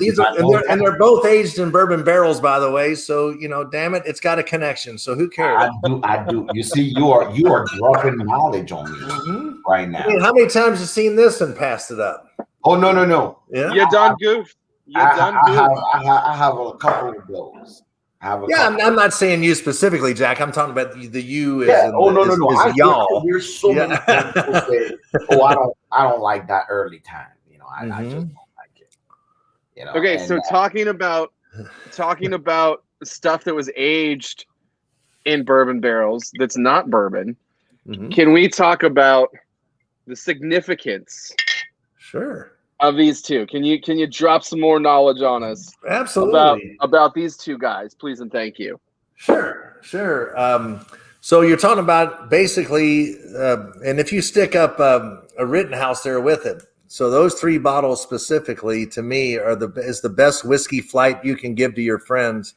And they're both aged in bourbon barrels, by the way. So damn it, it's got a connection. So who cares? I do. You see, you are dropping knowledge on me right now. I mean, how many times you seen this and passed it up? Oh no. Yeah, you done goofed. I have a couple of those. I'm not saying you specifically, Jack. I'm talking about the you. No. Y'all. There's so many times people say, I don't like that early time. I just don't like it. Okay, so talking about stuff that was aged in bourbon barrels that's not bourbon, can we talk about the significance? Sure. Of these two, can you drop some more knowledge on us? Absolutely. About these two guys, please and thank you. Sure. So you're talking about basically, and if you stick up a Rittenhouse there with it, so those three bottles specifically, to me, is the best whiskey flight you can give to your friends,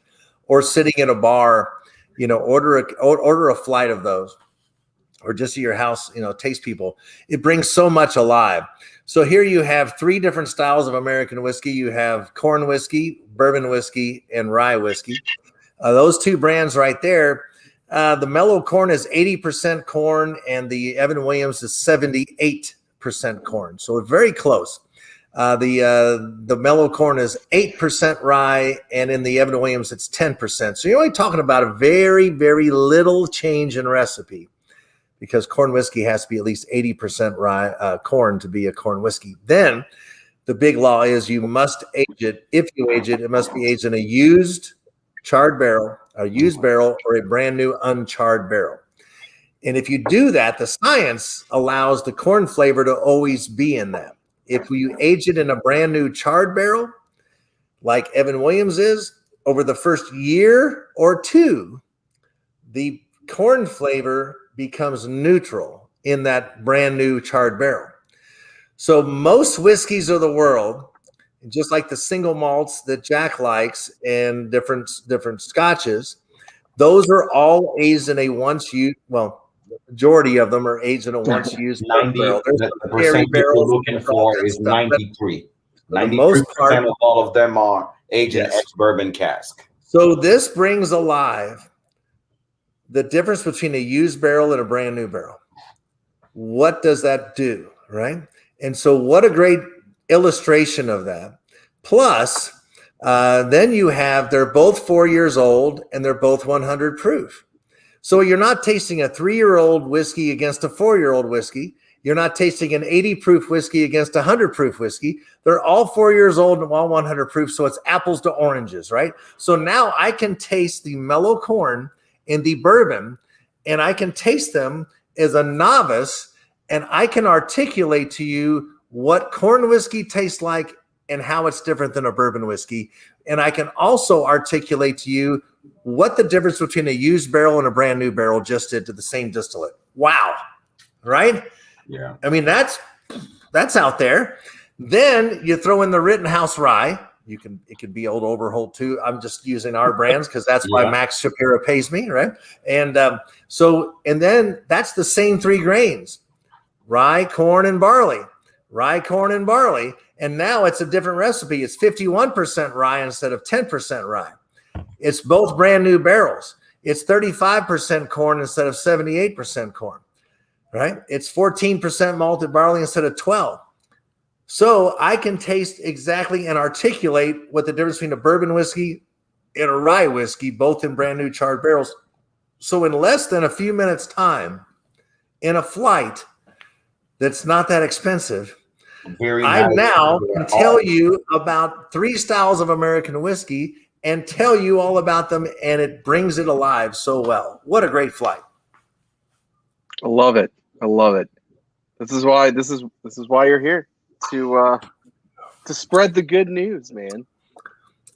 or sitting in a bar. Order a flight of those, or just at your house. Taste people. It brings so much alive. So here you have three different styles of American whiskey. You have corn whiskey, bourbon whiskey, and rye whiskey. Those two brands right there. The mellow corn is 80% corn, and the Evan Williams is 78% corn. So it's very close. The mellow corn is 8% rye, and in the Evan Williams, it's 10%. So you're only talking about a very, very little change in recipe, because corn whiskey has to be at least 80% rye corn to be a corn whiskey. Then the big law is you must age it. If you age it, it must be aged in a used charred barrel, or a brand new uncharred barrel. And if you do that, the science allows the corn flavor to always be in that. If you age it in a brand new charred barrel, like Evan Williams is, over the first year or two, the corn flavor becomes neutral in that brand new charred barrel. So most whiskeys of the world, just like the single malts that Jack likes and different scotches, those are all aged in a once-used, majority of them are aged in a once-used 90. barrel. The percentage you're looking for is 93. 93% of all of them are aged in ex-bourbon cask. So this brings alive the difference between a used barrel and a brand new barrel. What does that do, right? And so what a great illustration of that. Plus, then you have, they're both 4 years old and they're both 100 proof. So you're not tasting a 3-year-old whiskey against a 4-year-old whiskey. You're not tasting an 80 proof whiskey against a 100 proof whiskey. They're all 4 years old and all 100 proof. So it's apples to oranges, right? So now I can taste the mellow corn in the bourbon and I can taste them as a novice, and I can articulate to you what corn whiskey tastes like and how it's different than a bourbon whiskey. And I can also articulate to you what the difference between a used barrel and a brand new barrel just did to the same distillate. Wow. Right? Yeah. I mean, that's out there. Then you throw in the Rittenhouse rye. It could be Old Overholt too. I'm just using our brands because that's why Max Shapiro pays me, right? And then that's the same 3 grains: rye, corn, and barley. Rye, corn, and barley. And now it's a different recipe. It's 51% rye instead of 10% rye. It's both brand new barrels. It's 35% corn instead of 78% corn, right? It's 14% malted barley instead of 12. So I can taste exactly and articulate what the difference between a bourbon whiskey and a rye whiskey, both in brand new charred barrels. So in less than a few minutes time, in a flight that's not that expensive, I now can tell you about 3 styles of American whiskey and tell you all about them, and it brings it alive so well. What a great flight. I love it. I love it. This is why you're here, to spread the good news, man.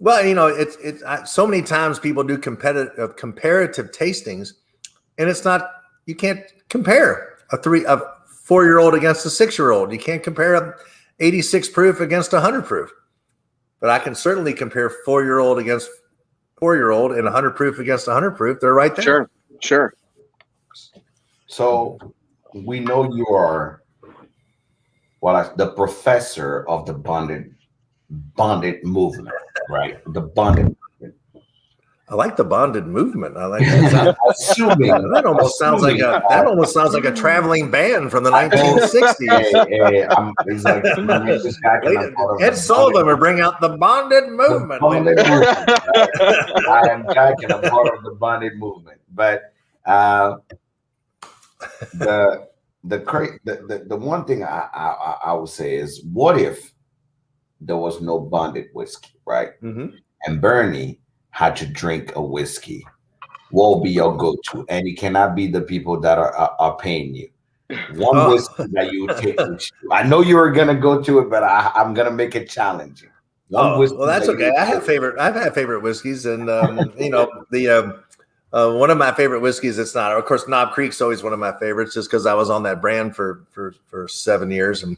Well, you know, so many times people do comparative tastings, and it's not, you can't compare a 4-year-old against a 6-year-old. You can't compare a 86 proof against 100 proof. But I can certainly compare 4-year-old against 4-year-old and 100 proof against 100 proof. They're right there. Sure. So we know you are the professor of the bonded movement, right? The bonded movement. I like the bonded movement. I like that. That almost sounds like a traveling band from the 1960s. Ed Sullivan would bring out the bonded movement. I am Jack, and I'm part of the bonded movement. But the one thing I would say is, what if there was no bonded whiskey, right? Mm-hmm. And Bernie had to drink a whiskey. What will be your go-to? And it cannot be the people that are paying you. One whiskey that you would take with you. I know you were gonna go to it, but I'm gonna make it challenging. Well, that's okay. I've had favorite whiskeys, and you know, the one of my favorite whiskeys. It's not, of course, Knob Creek's always one of my favorites, just because I was on that brand for 7 years, and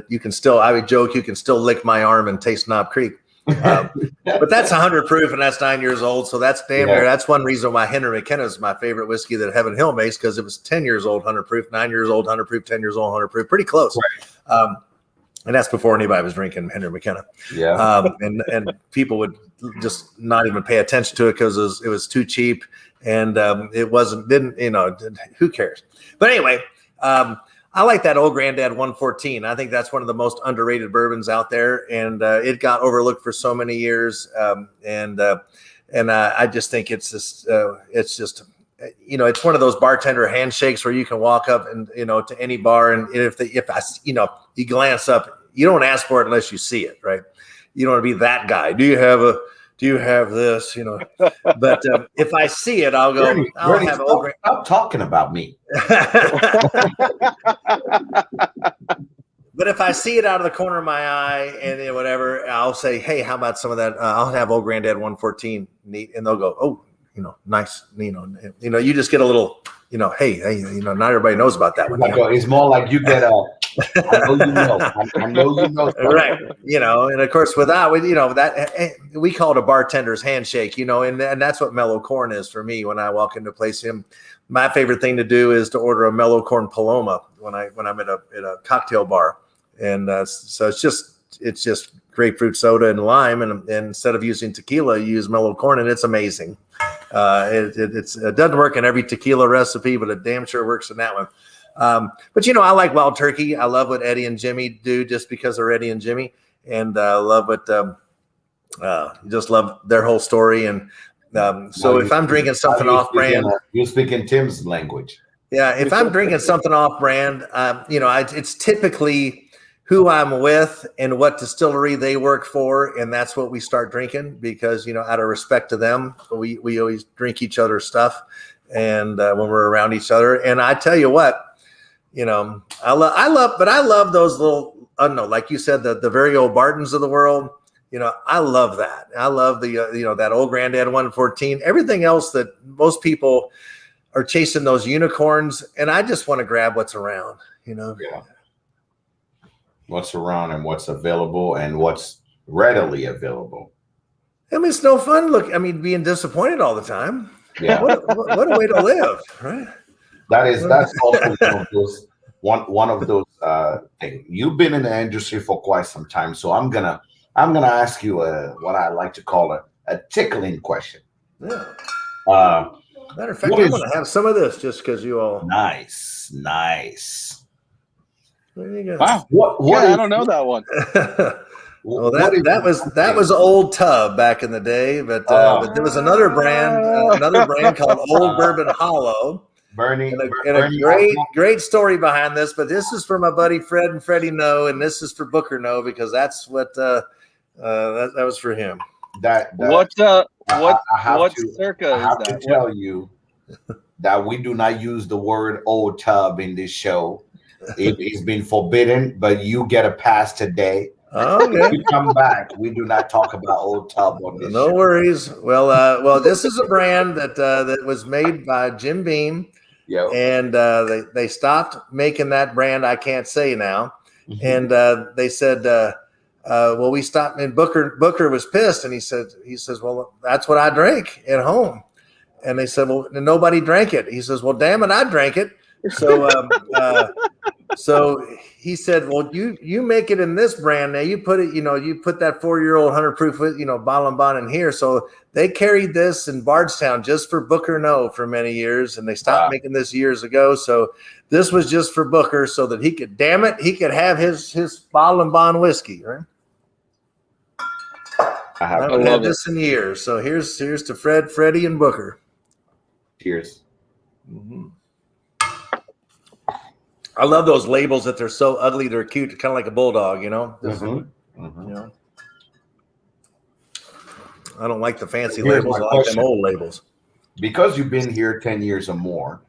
you can still, I would joke, you can still lick my arm and taste Knob Creek. But that's 100 proof, and that's 9 years old, so that's damn near. That's one reason why Henry McKenna is my favorite whiskey that Heaven Hill makes, because it was 10 years old 100 proof, 9 years old 100 proof, 10 years old 100 proof, pretty close. Right. And that's before anybody was drinking Henry McKenna. Yeah. And people would just not even pay attention to it because it was too cheap, and who cares? But anyway, I like that Old Granddad 114. I think that's one of the most underrated bourbons out there, and it got overlooked for so many years. I just think it's just it's one of those bartender handshakes where you can walk up and to any bar, and if you glance up, you don't ask for it unless you see it, right? You don't want to be that guy. Do you have this? But if I see it, I'll go. Bernie, stop talking about me. But if I see it out of the corner of my eye and whatever, I'll say, hey, how about some of that? I'll have Old Granddad 114 neat, and they'll go, oh, nice. You just get a little, hey, not everybody knows about that one. It's more like you get a. I know you know. Right. And of course, that we call it a bartender's handshake, and that's what mellow corn is for me when I walk into a place. My favorite thing to do is to order a mellow corn Paloma when I'm at a cocktail bar. And so it's just grapefruit soda and lime. And instead of using tequila, you use mellow corn, and it's amazing. It doesn't work in every tequila recipe, but it damn sure works in that one. But I like Wild Turkey. I love what Eddie and Jimmy do just because they're Eddie and Jimmy, and love what just love their whole story. And so if I'm drinking something off brand, you're speaking Tim's language. Yeah, if I'm drinking something off brand, it's typically who I'm with and what distillery they work for, and that's what we start drinking because out of respect to them, we always drink each other's stuff. and when we're around each other. And I tell you what, I love those little, I don't know, like you said, the very old Bartons of the world. I love that. I love the, that old Granddad 114, everything else that most people are chasing those unicorns. And I just want to grab what's around, Yeah. What's around and what's available and what's readily available. I mean, it's no fun. Being disappointed all the time. Yeah. What a way to live, right? That's also one of those things. You've been in the industry for quite some time, so I'm gonna ask you what I like to call a tickling question. Yeah. Matter of fact, I'm gonna have some of this just because you all. Nice. There you go. Wow. I don't know that one. Well, that was Old Tub back in the day, but there was another brand called Old Bourbon Hollow. Bernie, and a great story behind this, but this is for my buddy Fred and Freddie No, and this is for Booker No, because that's what that was for him. What circa I have to tell you that we do not use the word old tub in this show. It's been forbidden, but you get a pass today. Okay. If you come back, we do not talk about old tub on this show. No worries. Well, this is a brand that was made by Jim Beam. Yep. And they stopped making that brand. I can't say now. Mm-hmm. And they said, well, we stopped. And Booker was pissed, and he says, well, that's what I drank at home. And they said, well, nobody drank it. He says, well, damn it, I drank it. So, so he said, well, you make it in this brand. Now you put it, you put that 4-year-old 100 proof, Ballon in here. So they carried this in Bardstown just for Booker No for many years. And they stopped making this years ago. So this was just for Booker so that he could have his Ballon whiskey, right? I haven't had this in years. So here's to Fred, Freddie, and Booker. Cheers. Mm-hmm. I love those labels that they're so ugly. They're cute, kind of like a bulldog, Mm-hmm. Mm-hmm. I don't like the fancy labels. I like them old labels. Because you've been here 10 years or more,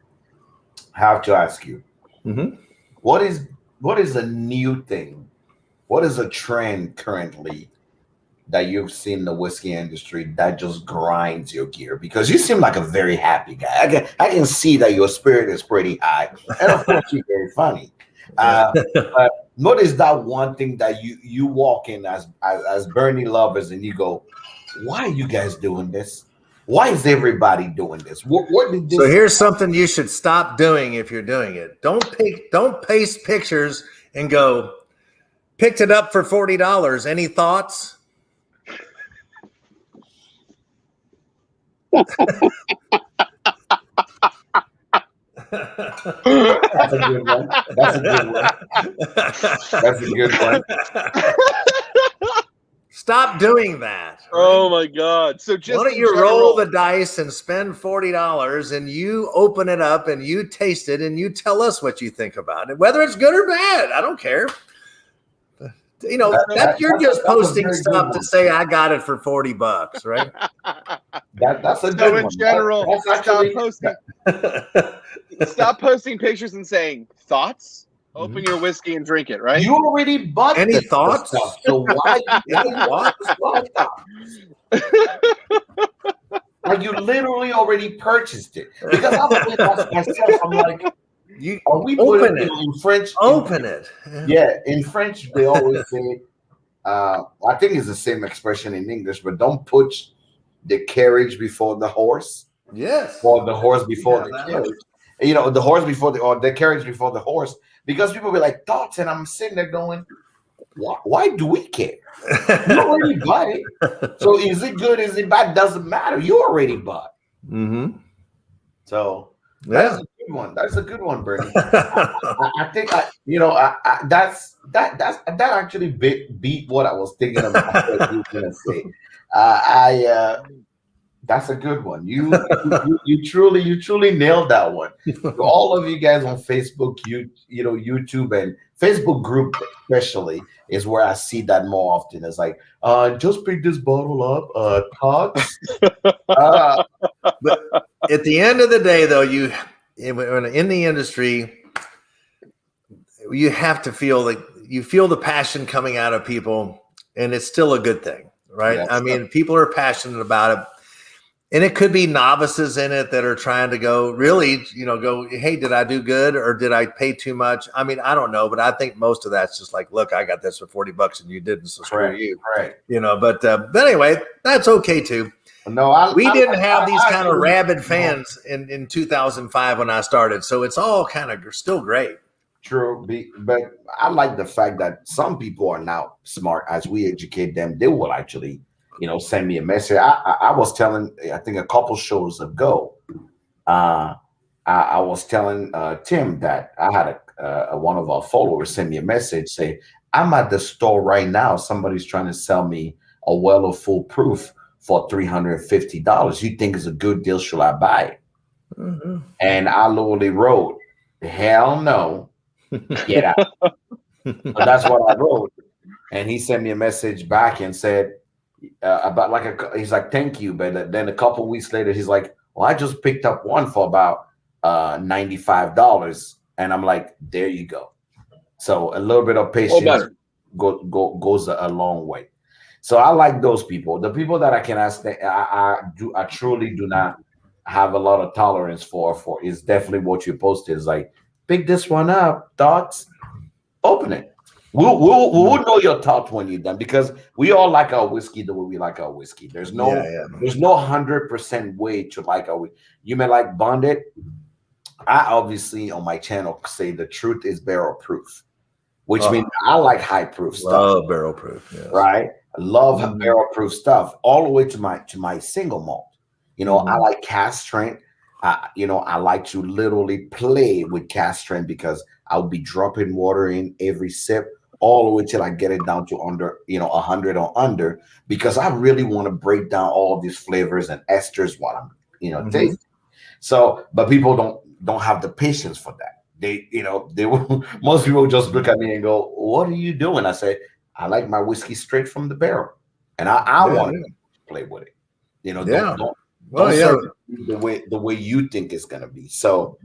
I have to ask you, mm-hmm. what is a new thing? What is a trend currently that you've seen in the whiskey industry that just grinds your gear? Because you seem like a very happy guy. I can see that your spirit is pretty high, and of course you're very funny. But what is that one thing that you walk in as Bernie Lubbers and you go, why are you guys doing this? Why is everybody doing this? What did this? So here's something you should stop doing if you're doing it. Don't paste pictures and go, picked it up for $40. Any thoughts? That's a good one. That's a good one. Stop doing that. Oh my God. So just why don't you roll the dice and spend $40 and you open it up and you taste it and you tell us what you think about it, whether it's good or bad. I don't care. You're just posting stuff to say I got it for $40, right? That's a good so in one. General, stop posting pictures and saying thoughts. Open your whiskey and drink it, right? You already bought any thoughts? Stuff, so why? Like you literally already purchased it. Because I'm like myself. I'm like, are we open it in French? Open it. Yeah, in French they always say. I think it's the same expression in English, but don't put the carriage before the horse. Yes. Or the horse before the carriage. The horse before the carriage before the horse. Because people be like thoughts, and I'm sitting there going, why do we care? You already bought it. So is it good? Is it bad? Doesn't matter. You already bought. Mm-hmm. So that's a good one. That's a good one, Bernie. I think that actually beat what I was thinking about. What you were gonna say. That's a good one. You truly nailed that one. All of you guys on Facebook, YouTube and Facebook group especially is where I see that more often. It's like, just pick this bottle up, Todd. at the end of the day, though, in the industry, you have to feel the passion coming out of people, and it's still a good thing, right? Yes. I mean, people are passionate about it. And it could be novices in it that are trying to go, hey, did I do good or did I pay too much? I mean, I don't know, but I think most of that's just like, look, I got this for $40 and you didn't, so screw you. Right. But anyway, that's okay too. No, we didn't have these kind of rabid fans in 2005 when I started, so it's all kind of still great. True, but I like the fact that some people are now smart. As we educate them, they will actually, send me a message. I was telling, I think a couple shows ago, I was telling Tim that I had one of our followers send me a message, say, I'm at the store right now. Somebody's trying to sell me a well of full proof for $350. You think it's a good deal? Should I buy it? Mm-hmm. And I literally wrote, hell no, get out. So that's what I wrote. And he sent me a message back and said, he's like, thank you. But then a couple weeks later, he's like, well, I just picked up one for about $95. And I'm like, there you go. So a little bit of patience goes a long way. So I like those people. The people that I can ask, I truly do not have a lot of tolerance for is definitely what you posted. Is like, pick this one up, thoughts, open it. We'll know your thoughts when you're done, because we all like our whiskey the way we like our whiskey. There's no 100% way to like our whiskey. You may like bonded. I obviously on my channel say the truth is barrel proof, which means I like high proof stuff. Love barrel proof, yes. Right? I love barrel proof stuff all the way to my single malt. I like cask strength. I like to literally play with cask strength because I'll be dropping water in every sip all the way till I get it down to under 100 or under, because I really want to break down all these flavors and esters while I'm tasting. So, but people don't have the patience for that. They will, most people just look at me and go, what are you doing? I say, I like my whiskey straight from the barrel, and I want to play with it. Don't serve it the way you think it's going to be. So,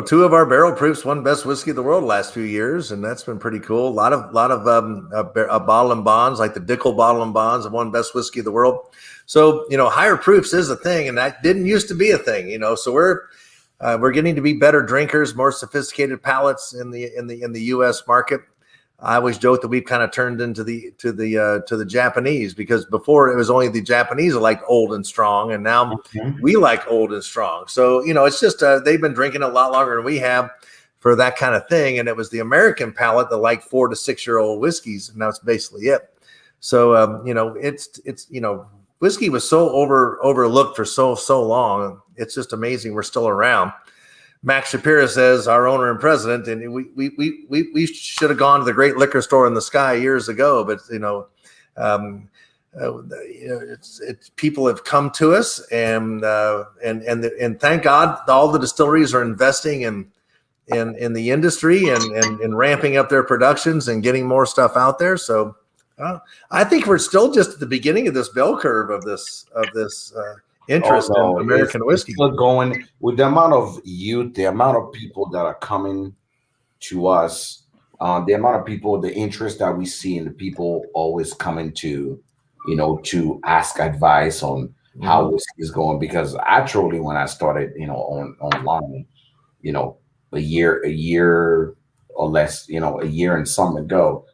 two of our barrel proofs won best whiskey of the world the last few years, and that's been pretty cool. A lot of bottle and bonds, like the Dickel bottle and bonds, have won best whiskey of the world. So higher proofs is a thing, and that didn't used to be a thing. So we're getting to be better drinkers, more sophisticated palates in the U.S. market. I always joke that we've kind of turned into to the Japanese, because before it was only the Japanese that liked old and strong, and now we like old and strong. So it's just they've been drinking a lot longer than we have for that kind of thing, and it was the American palate that liked 4 to 6 year old whiskeys, and that's basically it. So it's whiskey was so overlooked for so long. It's just amazing we're still around. Max Shapiro says, our owner and president, and we should have gone to the great liquor store in the sky years ago, but people have come to us, and thank God all the distilleries are investing in the industry and ramping up their productions and getting more stuff out there. So I think we're still just at the beginning of this bell curve of this interest in American whiskey. It's still going with the amount of youth, the amount of people that are coming to us, the amount of people, the interest that we see in the people always coming to ask advice on how whiskey is going. Because actually, when I started, online, a year or less, a year and some ago,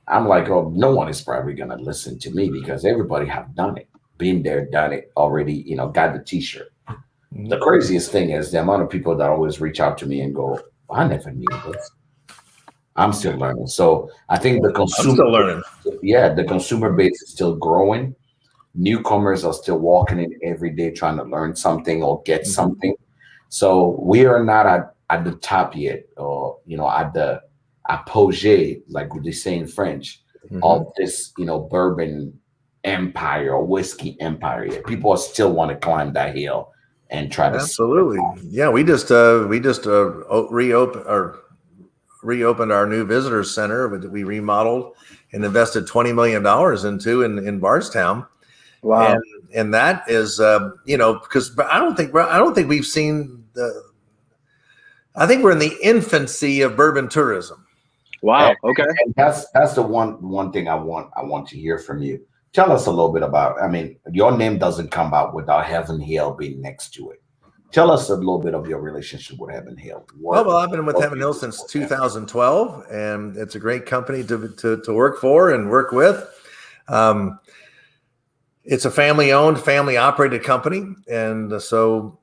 I'm like, oh, no one is probably going to listen to me because everybody have done it. Been there, done it already, got the t-shirt. The craziest thing is the amount of people that always reach out to me and go, I never knew this. I'm still learning. So I think the consumer base is still growing. Newcomers are still walking in every day trying to learn something or get something. So we are not at the top yet, or at the apogee, like they say in French, of this bourbon empire or whiskey empire. People still want to climb that hill and try to. Absolutely. Yeah, we just reopened our new visitors center that we remodeled and invested $20 million into in Bardstown. Wow. and that is, because I don't think we've seen I think we're in the infancy of bourbon tourism. Wow. Okay. And that's the one thing I want to hear from you. Tell us a little bit about. I mean, your name doesn't come out without Heaven Hill being next to it. Tell us a little bit of your relationship with Heaven Hill. Well, I've been with Heaven Hill since 2012, and it's a great company to work for and work with. It's a family-owned, family-operated company, and so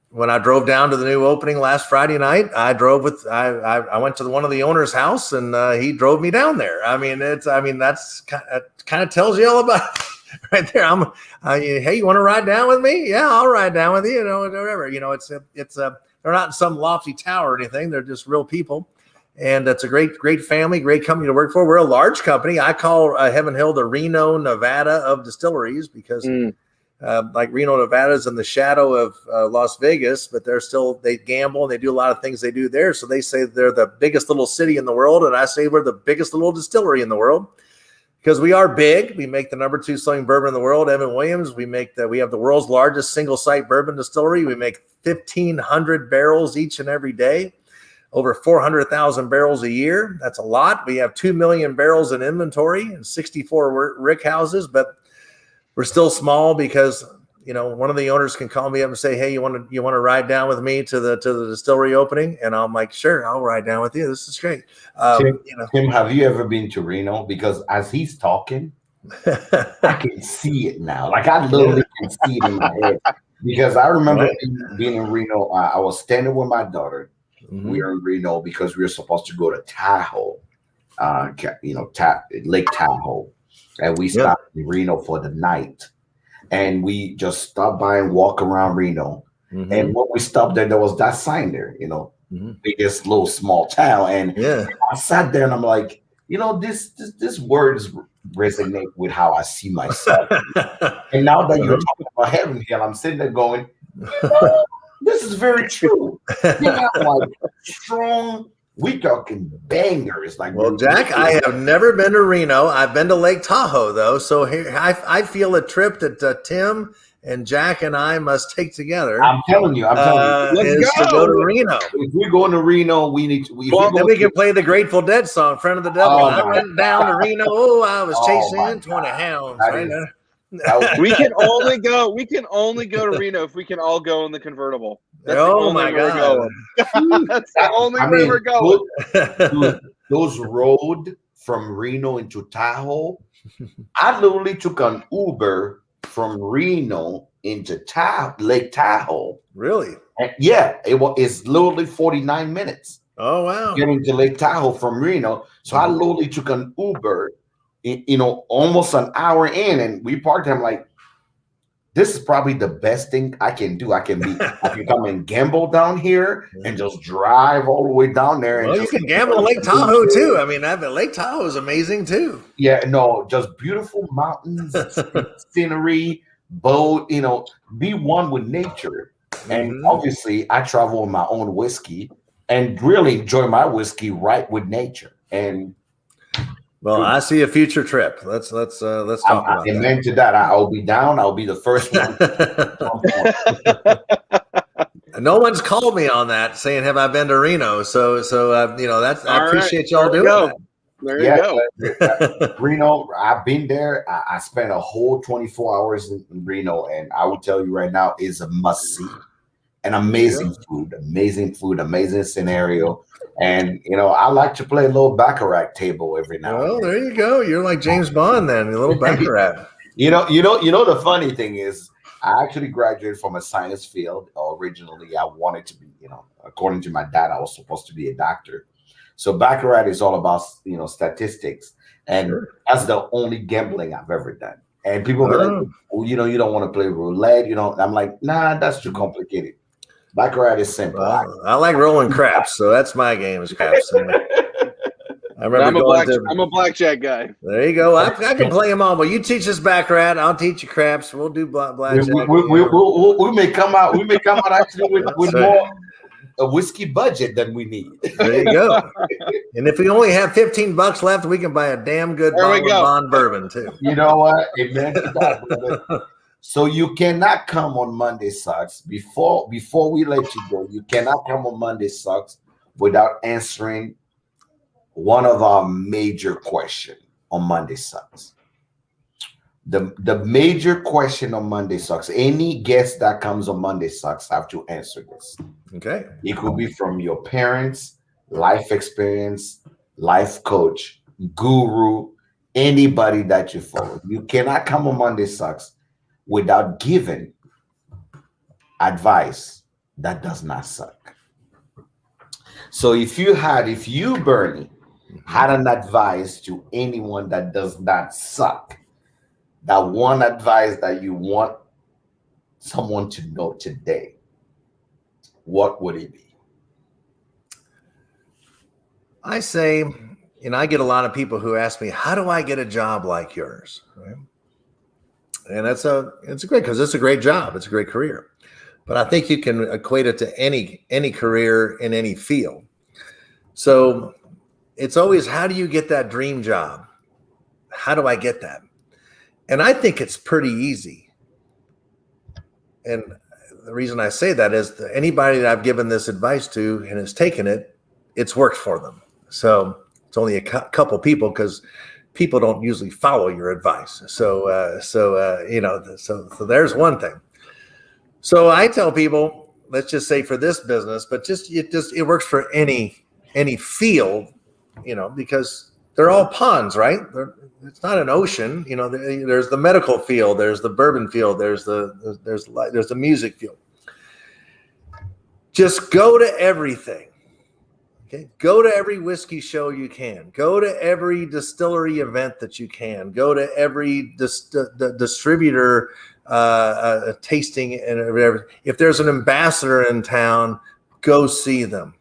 when I drove down to the new opening last Friday night, I went to one of the owner's house, and he drove me down there. That's kind of tells you all about it right there. Hey, you want to ride down with me? Yeah, I'll ride down with you. Whatever. They're not in some lofty tower or anything. They're just real people, and it's a great family, great company to work for. We're a large company. I call Heaven Hill the Reno, Nevada of distilleries because. Like Reno, Nevada is in the shadow of Las Vegas, but they gamble and they do a lot of things they do there. So they say they're the biggest little city in the world. And I say we're the biggest little distillery in the world because we are big. We make the number 2 selling bourbon in the world, Evan Williams. We have the world's largest single site bourbon distillery. We make 1,500 barrels each and every day, over 400,000 barrels a year. That's a lot. We have 2 million barrels in inventory and 64 rick houses, but we're still small because, one of the owners can call me up and say, hey, you want to ride down with me to the distillery opening? And I'm like, sure, I'll ride down with you. This is great. Tim, have you ever been to Reno? Because as he's talking, I can see it now. Like I literally can see it in my head. Because I remember being in Reno. I was standing with my daughter. Mm-hmm. We were in Reno because we were supposed to go to Tahoe, Lake Tahoe. And we stopped in Reno for the night. And we just stopped by and walk around Reno. Mm-hmm. And when we stopped there was that sign there, biggest little small town. And I sat there and I'm like, this words resonate with how I see myself. And now that you're talking about Heaven Hill, I'm sitting there going, this is very true. Like strong. We talking bangers. Jack, I have never been to Reno. I've been to Lake Tahoe, though. So here, I feel a trip that Tim and Jack and I must take together. I'm telling you. Let's go to Reno. If we're going to Reno, we need to. Then we can play the Grateful Dead song, "Friend of the Devil." I went down to Reno. Oh, I was chasing 20 hounds. We can only go to Reno if we can all go in the convertible. That's my God. That's the only way we're going. Those road from Reno into Tahoe, I literally took an Uber from Reno into Lake Tahoe. Really? And it's literally 49 minutes. Oh, wow. Getting to Lake Tahoe from Reno. So I literally took an Uber, almost an hour in, and we parked there. I'm like, this is probably the best thing I can do. I can come and gamble down here and just drive all the way down there. And you can gamble in Lake Tahoe too. I mean, Lake Tahoe is amazing too. Yeah, no, just beautiful mountains, scenery, boat, be one with nature. And obviously I travel with my own whiskey and really enjoy my whiskey right with nature. And well, I see a future trip. Let's talk about that. Amen to that. I'll be down. I'll be the first one. No one's called me on that saying, have I been to Reno? So that's, I appreciate y'all doing that. There you go. Reno, I've been there. I spent a whole 24 hours in Reno, and I will tell you right now, is a must see. And amazing food, amazing scenario. And I like to play a little baccarat table every now and then. Oh, there you go. You're like James Bond then, a little baccarat. The funny thing is, I actually graduated from a science field. Originally, I wanted to be, according to my dad, I was supposed to be a doctor. So baccarat is all about, statistics, and that's the only gambling I've ever done. And people are like, well, you don't want to play roulette, I'm like, nah, that's too complicated. Baccarat is simple. Well, I like rolling craps, so that's my game is craps. I remember I'm a blackjack guy. There you go. I can play them all. Well, you teach us baccarat. I'll teach you craps. We'll do blackjack. We may come out. We may come out actually with more. a whiskey budget than we need. There you go. And if we only have $15 left, we can buy a damn good bottle of Bond bourbon too. You know what? Amen to that, brother. So you cannot come on Monday Sucks. Before we let you go, you cannot come on Monday Sucks without answering one of our major questions on Monday Sucks. The major question on Monday Sucks. Any guest that comes on Monday Sucks have to answer this. Okay. It could be from your parents, life experience, life coach, guru, anybody that you follow. You cannot come on Monday Sucks without giving advice that does not suck. So if you, Bernie, had an advice to anyone that does not suck, that one advice that you want someone to know today, what would it be? I say, I get a lot of people who ask me, how do I get a job like yours? Right? And it's great, because it's a great job. It's a great career. But I think you can equate it to any career in any field. So it's always, how do you get that dream job? How do I get that? And I think it's pretty easy. And the reason I say that is that anybody that I've given this advice to and has taken it, it's worked for them. So it's only a couple people, because people don't usually follow your advice. So there's one thing. So I tell people, let's just say for this business, but it works for any field, because they're all ponds, right? It's not an ocean. There's the medical field, there's the bourbon field, there's the music field. Just go to everything. Okay, go to every whiskey show you can. Go to every distillery event that you can. Go to every distributor tasting and whatever. If there's an ambassador in town, go see them.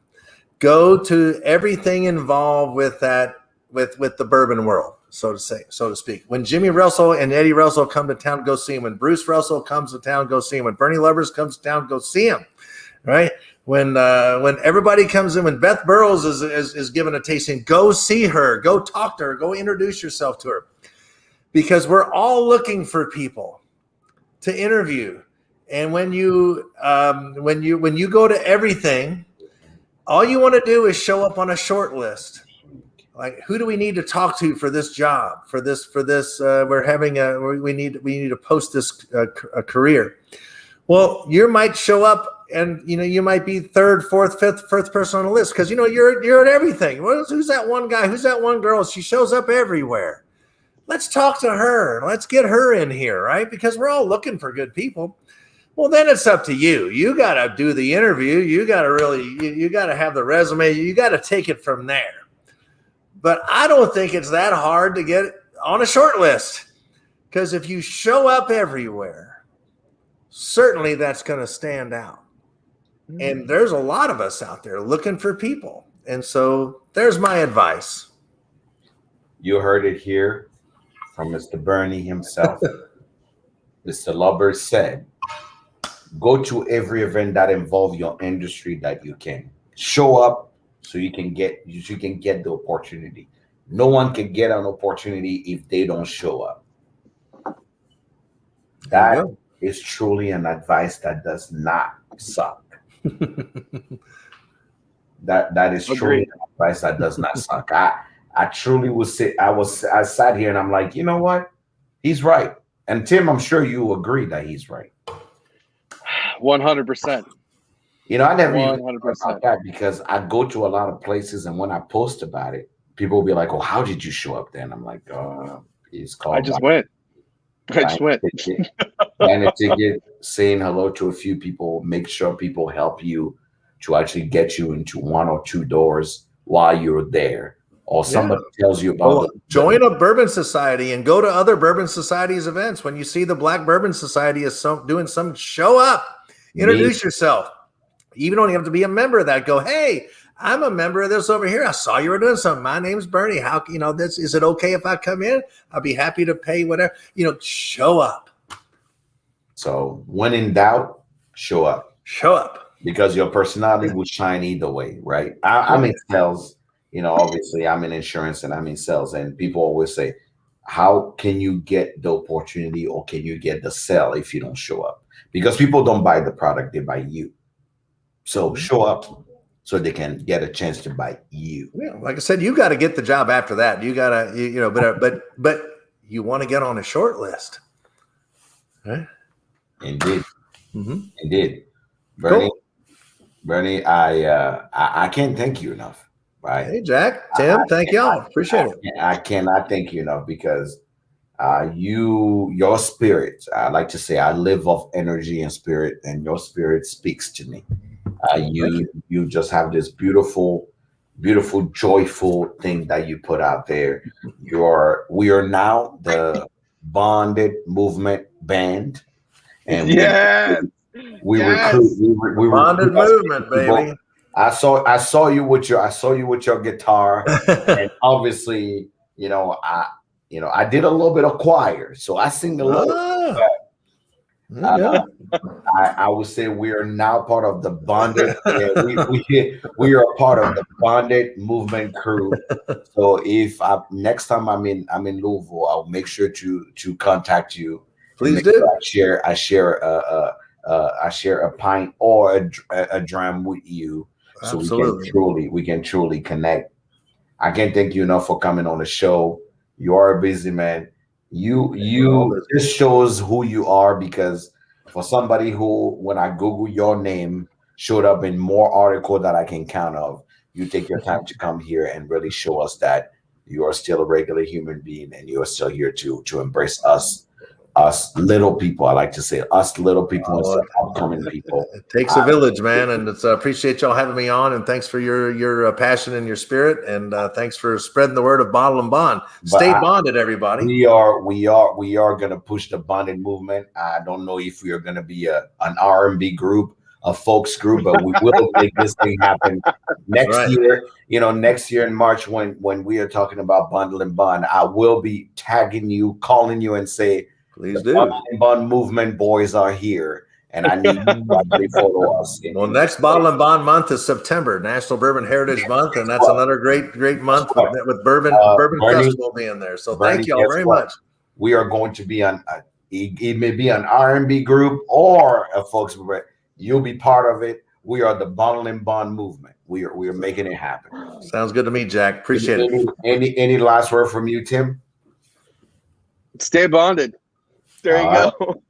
Go to everything involved with that, with the bourbon world, so to speak. When Jimmy Russell and Eddie Russell come to town, go see him. When Bruce Russell comes to town, go see him. When Bernie Lubbers comes to town, go see him. Right? When everybody comes in, when Beth Burrows is given a tasting, go see her, go talk to her, go introduce yourself to her, because we're all looking for people to interview. And when you go to everything, all you want to do is show up on a short list. Like, who do we need to talk to for this job? We need to post this a career. Well, you might show up and you might be third, fourth, fifth person on the list, because you're at everything. Who's that one guy? Who's that one girl? She shows up everywhere. Let's talk to her. Let's get her in here, right? Because we're all looking for good people. Well, then it's up to you. You got to do the interview. You got to have the resume. You got to take it from there. But I don't think it's that hard to get on a short list, because if you show up everywhere, certainly that's going to stand out. And there's a lot of us out there looking for people. And so there's my advice. You heard it here from Mr. Bernie himself. Mr. Lubbers said, go to every event that involves your industry that you can. Show up so you can get the opportunity. No one can get an opportunity if they don't show up. That is truly an advice that does not suck. That is truly an advice that does not suck. I truly would say, I sat here and I'm like, you know what? He's right. And Tim, I'm sure you agree that he's right. 100%. I never even thought about that, because I go to a lot of places, and when I post about it, people will be like, "Oh, how did you show up there?" And I'm like, it's called. I just went. Buying a ticket, saying hello to a few people, make sure people help you to actually get you into one or two doors while you're there, or somebody tells you about join a bourbon society and go to other bourbon societies events. When you see the Black Bourbon Society is doing some, show up, introduce yourself. You don't have to be a member of that. Go, hey, I'm a member of this over here. I saw you were doing something. My name's Bernie. How this? Is it okay if I come in? I'll be happy to pay whatever. Show up. So when in doubt, show up. Show up. because your personality will shine either way, right? I'm in sales, obviously I'm in insurance and I'm in sales, and people always say, how can you get the opportunity or can you get the sale if you don't show up? Because people don't buy the product, they buy you. So show up so they can get a chance to buy you. Yeah, like I said, you got to get the job after that. You got to, but you want to get on a short list. Right? Indeed. Mm-hmm. Indeed. Bernie, Cool. Bernie, I can't thank you enough. Right. Hey, Jack, Tim, thank y'all. Appreciate it. I cannot thank you enough because your spirit, I like to say I live off energy and spirit, and your spirit speaks to me. You just have this beautiful, joyful thing that you put out there. We are now the Bonded Movement Band, and we recruit. We Bonded Movement, baby. I saw you with your guitar, and obviously, I did a little bit of choir, so I sing a little. I would say we are now part of the Bonded. We are part of the Bonded Movement crew. So if next time I'm in Louisville, I'll make sure to contact you. Please do. Sure I share a pint or a dram with you, so Absolutely. we can truly connect. I can't thank you enough for coming on the show. You are a busy man. This shows who you are, because for somebody who, when I Google your name, showed up in more articles that I can count of, you take your time to come here and really show us that you are still a regular human being and you are still here to embrace us little people. I like to say us little people instead of upcoming people. It takes a village, man, and it's appreciate y'all having me on, and thanks for your passion and your spirit, and thanks for spreading the word of Bottle and Bond. Stay bonded, everybody. We are gonna push the bonded movement. I don't know if we are gonna be an R&B group, a folks group, but we will make this thing happen next year. Next year in March, when we are talking about Bundle and Bond, I will be tagging you, calling you, and say, please do. Bundle and Bond movement boys are here, and I need you to actually follow us. Well, next Bottle and Bond month is September, National Bourbon Heritage Month, and that's another great month with Bourbon Festival being there. So thank you all very much. We are going to be on. It may be an R&B group or a folks group. You'll be part of it. We are the Bottle and Bond movement. We are making it happen. Sounds good to me, Jack. Appreciate it. Any last word from you, Tim? Stay bonded. There you go.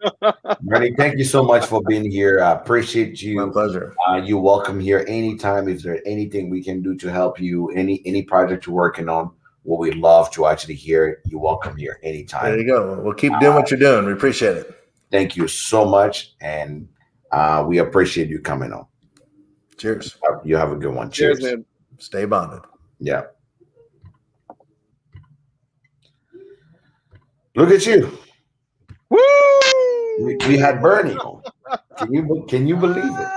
Bernie, thank you so much for being here. I appreciate you. My pleasure. You're welcome here anytime. If there's anything we can do to help you, any project you're working on, we would love to actually hear it. You're welcome here anytime. There you go. We'll keep doing what you're doing. We appreciate it. Thank you so much, and we appreciate you coming on. Cheers. You have a good one. Cheers, man. Stay bonded. Yeah. Look at you. Woo! We had Bernie on. Can you believe it?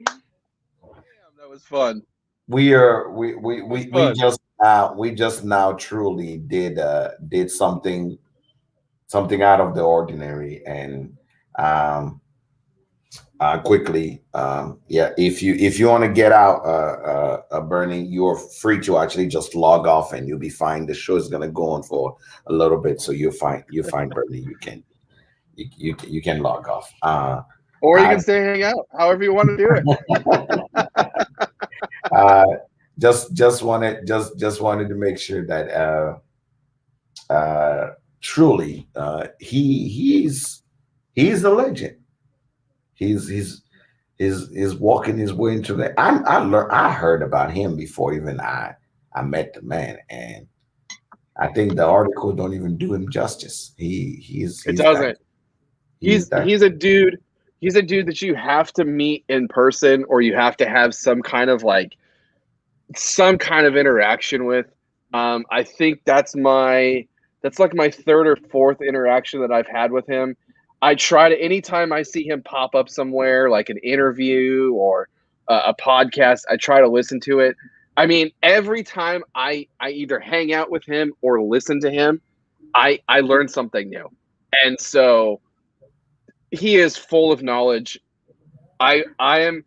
Damn, that was fun. We just now truly did something out of the ordinary, and quickly, if you want to get out, Bernie, you're free to actually just log off and you'll be fine. The show is gonna go on for a little bit, so you're fine. Bernie. You can log off, or you can stay and hang out, however you want to do it. Just wanted to make sure that truly he's a legend. He's walking his way into the. I heard about him before even I met the man, and I think the article don't even do him justice. It doesn't. He's a dude. He's a dude that you have to meet in person, or you have to have some kind of interaction with. I think that's like my third or fourth interaction that I've had with him. I try to, anytime I see him pop up somewhere, like an interview or a podcast, I try to listen to it. I mean, every time I either hang out with him or listen to him, I learn something new. And so he is full of knowledge. I am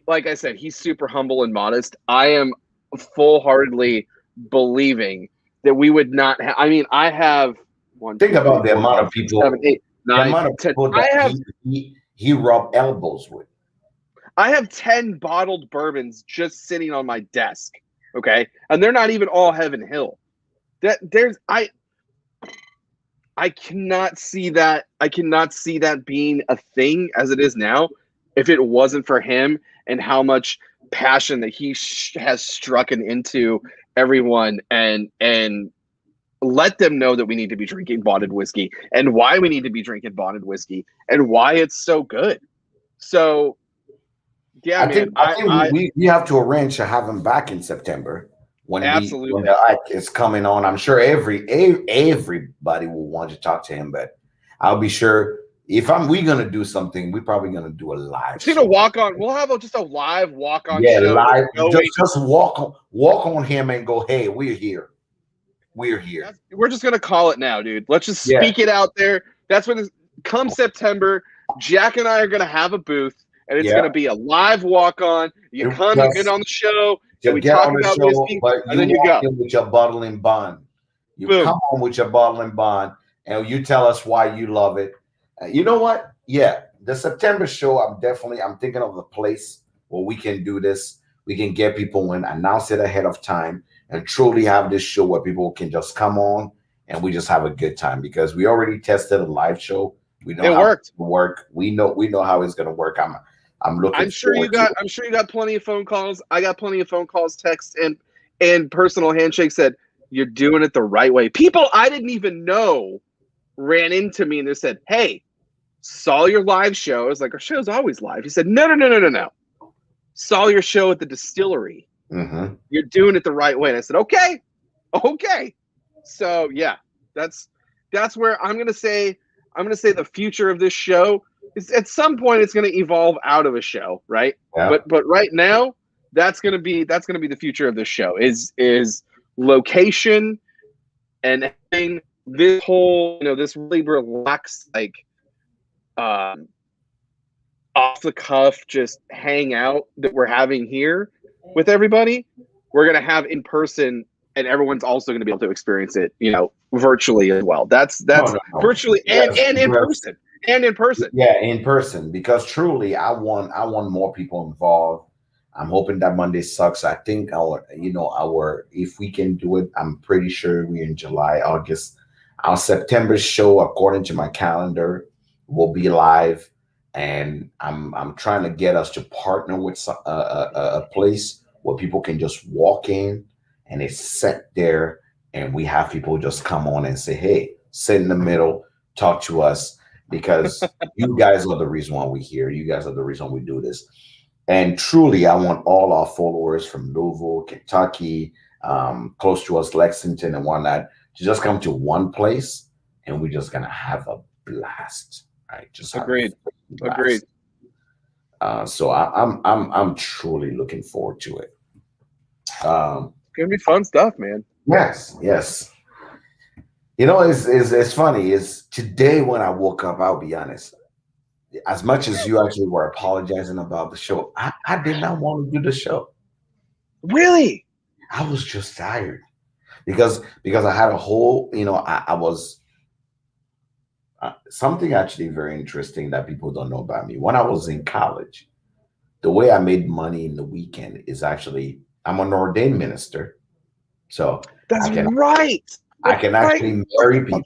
like I said, he's super humble and modest. I am full-heartedly believing that we would not have. I mean, I have one. Think 2, 3, about the 4, amount 5, of people, 7, 8, the 9, amount of 10. people I that have he rubbed elbows with. I have 10 bottled bourbons just sitting on my desk. Okay, and they're not even all Heaven Hill. I cannot see that. I cannot see that being a thing as it is now, if it wasn't for him and how much passion that he has struck into everyone and let them know that we need to be drinking bottled whiskey and why we need to be drinking bottled whiskey and why it's so good. So, yeah, I think we have to arrange to have him back in September when absolutely. the Ike is coming on. I'm sure everybody will want to talk to him, but I'll be sure if we're gonna do something, we're probably gonna do a live. It's gonna walk on. We'll have just a live walk on. Yeah, show live. Just walk on him and go, hey, we're here. We're here. We're just gonna call it now, dude. Let's just speak it out there. That's when come September, Jack and I are gonna have a booth, and it's gonna be a live walk on. You come, you get on the show, and we talk about whiskey, and then you go with your bottling bond. You come on with your bottling bond, and you tell us why you love it. You know what? Yeah, the September show. I'm thinking of the place where we can do this. We can get people in, announce it ahead of time, and truly have this show where people can just come on and we just have a good time, because we already tested a live show. We know how it work. We know how it's gonna work. I'm looking. I'm sure you got plenty of phone calls. I got plenty of phone calls, texts, and personal handshakes said you're doing it the right way. People I didn't even know ran into me and they said, "Hey, saw your live show." I was like, "Our show's always live." He said, "No. Saw your show at the distillery. Mm-hmm. You're doing it the right way." And I said, "Okay." So yeah, that's where I'm gonna say the future of this show is at some point it's gonna evolve out of a show, right? Yeah. But right now, that's gonna be the future of this show is location and having this whole this really relaxed off the cuff just hang out that we're having here with everybody. We're gonna have in person, and everyone's also gonna be able to experience it, virtually as well. That's virtually and in person. And in person. Yeah, in person. Because truly I want more people involved. I'm hoping that Monday sucks. I think if we can do it, I'm pretty sure we're in July, August. Our September show, according to my calendar, will be live. And I'm trying to get us to partner with a place where people can just walk in and it's set there, and we have people just come on and say, hey, sit in the middle, talk to us, because you guys are the reason why we're here. You guys are the reason we do this. And truly, I want all our followers from Louisville, Kentucky, close to us, Lexington and whatnot, to just come to one place, and we're just gonna have a blast. Right? Just agreed. So I'm truly looking forward to it. It's gonna be fun stuff, man. Yes. It's funny. Is today when I woke up, I'll be honest. As much as you actually were apologizing about the show, I did not want to do the show. Really? I was just tired because I had a whole, I was something actually very interesting that people don't know about me. When I was in college, the way I made money in the weekend is actually I'm an ordained minister. So that's right. I can actually marry people.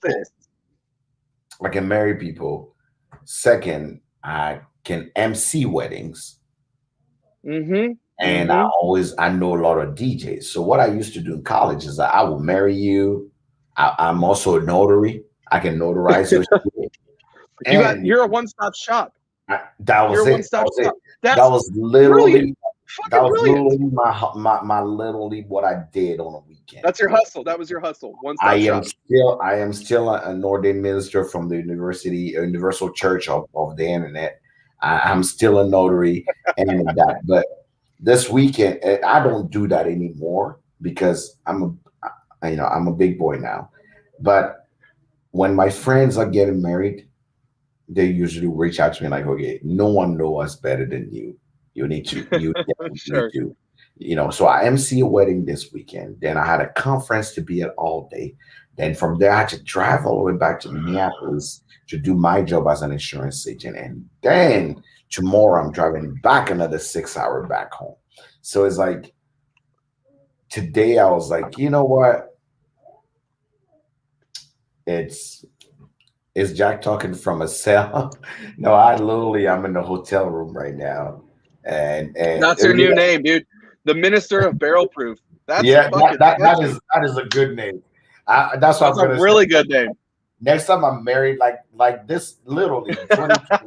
I can marry people. Second, I can MC weddings. Mm-hmm. And I know a lot of DJs. So what I used to do in college is that I will marry you. I'm also a notary. I can notarize your shit. You're a one-stop shop. That was literally literally what I did on a weekend. That's your hustle. That was your hustle. I am still an ordained minister from the Universal Church of the Internet. I'm still a notary and that. But this weekend, I don't do that anymore because I'm a big boy now. But when my friends are getting married, they usually reach out to me like, okay, no one knows us better than you. You need to, you definitely need Sure. to, so I MC a wedding this weekend. Then I had a conference to be at all day. Then from there, I had to drive all the way back to Minneapolis to do my job as an insurance agent. And then tomorrow, I'm driving back another 6 hour back home. So it's like today, I was like, you know what? It's Is Jack talking from a cell? No, I'm in the hotel room right now, and That's your new name, dude. The Minister of Barrel Proof. That's yeah, fucking sketchy. that is a good name. That's what That's I'm a gonna really say. good name. Next time I'm married, like this, literally in 2020,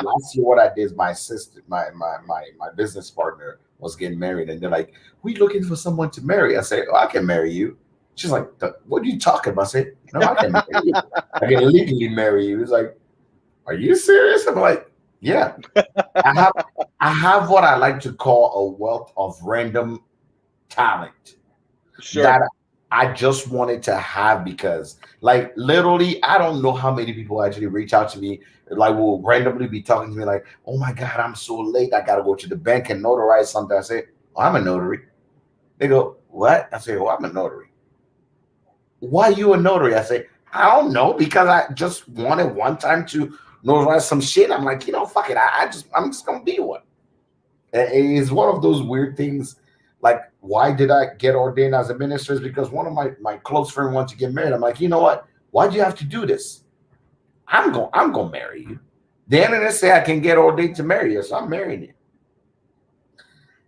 last year, what I did is my sister, my business partner was getting married, and they're like, "We looking for someone to marry." I say, "Oh, I can marry you." She's like, "What are you talking about?" I said, "No, I can marry you. I can legally marry you." He's like, "Are you serious?" I'm like, "Yeah." I have I have what I like to call a wealth of random talent Sure. that I just wanted to have because, like, literally, I don't know how many people actually reach out to me, like, will randomly be talking to me, like, "Oh my God, I'm so late. I got to go to the bank and notarize something." I say, "Oh, I'm a notary." They go, "What?" I say, "Oh, I'm a notary." "Why you a notary?" I say, "I don't know, because I just wanted one time to notarize some shit." I'm like, fuck it. I'm just gonna be one. It's one of those weird things. Like, why did I get ordained as a minister? Is because one of my close friends wanted to get married. I'm like, you know what? Why do you have to do this? I'm gonna marry you. The internet say I can get ordained to marry you, so I'm marrying you.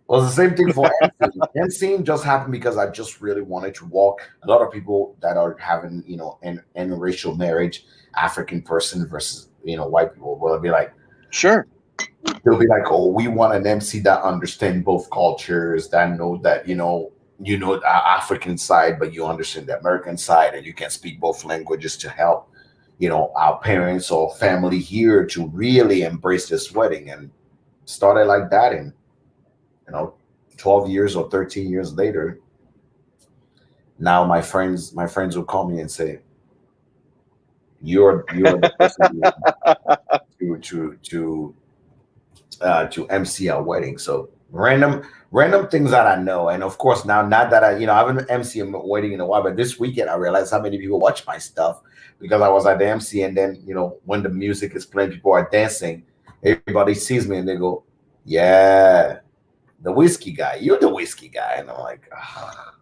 Well, the same thing for MCing. MCing just happened because I just really wanted to walk. A lot of people that are having, an interracial marriage, African person versus, white people, will be like, Sure. they'll be like, "Oh, we want an MC that understand both cultures, that know that, the African side, but you understand the American side, and you can speak both languages to help, our parents or family here to really embrace this wedding." And started like that, and you know 12 years or 13 years later, now my friends will call me and say, you're the person to MC our wedding. So random things that I know. And of course, now, not that I haven't MC a wedding in a while, but this weekend I realized how many people watch my stuff because I was at the MC. And then, when the music is playing, people are dancing, everybody sees me and they go, "Yeah, the whiskey guy, you're the whiskey guy." And I'm like, "Ah."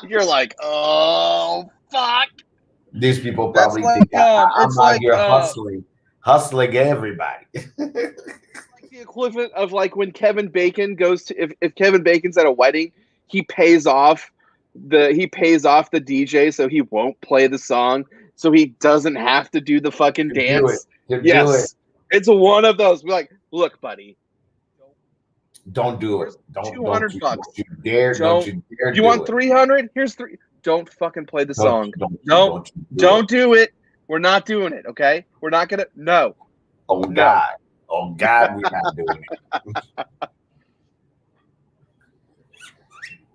You're like, oh fuck. These people That's probably like think I'm it's out like here hustling everybody. like the equivalent of like when Kevin Bacon goes to if Kevin Bacon's at a wedding, he pays off the DJ so he won't play the song so he doesn't have to do the fucking To do it, dance. to do it. Yes. It's one of those. We're like, look, buddy, Don't do it. here's 200 bucks. Don't you dare. Don't Don't you dare you do want it. 300? Here's 3. Don't fucking play the Don't song. don't you No. don't you do it. Don't do it. We're not doing it, okay? We're not going to No. Oh No. God. Oh God, we're not doing it.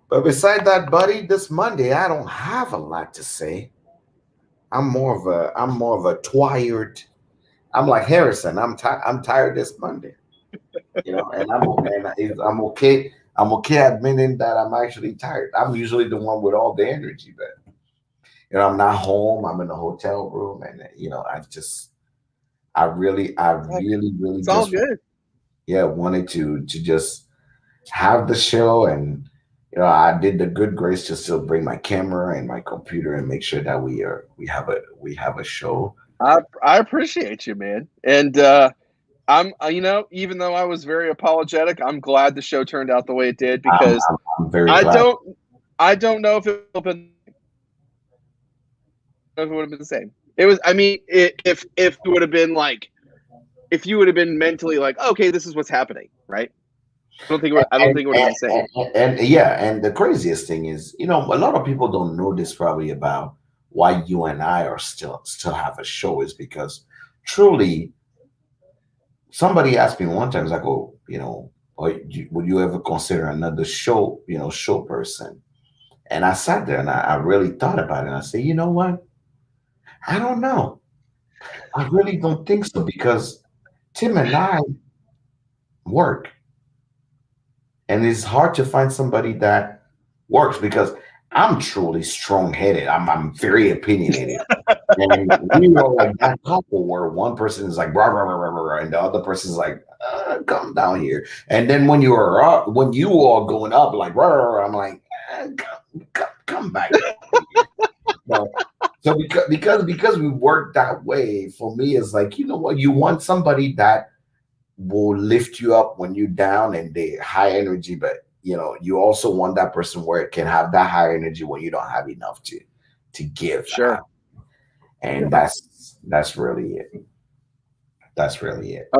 But beside that, buddy, this Monday I don't have a lot to say. I'm more of a tired. I'm like Harrison. I'm tired this Monday. I'm okay. I'm okay admitting that I'm actually tired. I'm usually the one with all the energy, but I'm not home. I'm in a hotel room, and I really It's all just good. wanted to just have the show. And I did the good grace to still bring my camera and my computer and make sure that we have a show. I appreciate you, man. And I'm even though I was very apologetic, I'm glad the show turned out the way it did I'm, because I'm, I'm very I glad. don't know if it would have been the same. It was. I mean, if it would have been like, if you would have been mentally like, okay, this is what's happening, right? I don't think it would have been the same. And yeah, and the craziest thing is, a lot of people don't know this probably about why you and I are still have a show is because truly somebody asked me one time, like, "Oh, would you ever consider another show person?" And I sat there and I really thought about it. And I said, "You know what? I don't know. I really don't think so because Tim and I work. And it's hard to find somebody that works because I'm truly strong-headed. I'm very opinionated. And we know like that couple where one person is like rah, rah, rah, rah, rah, and the other person is like, come down here. And then when you are up, when you are going up like rah, rah, rah, I'm like, come back. No. So because we work that way, for me, it's like, you know what, you want somebody that will lift you up when you're down and they're high energy, but you also want that person where it can have that high energy when you don't have enough to give. Sure. And that's really it. That's really it.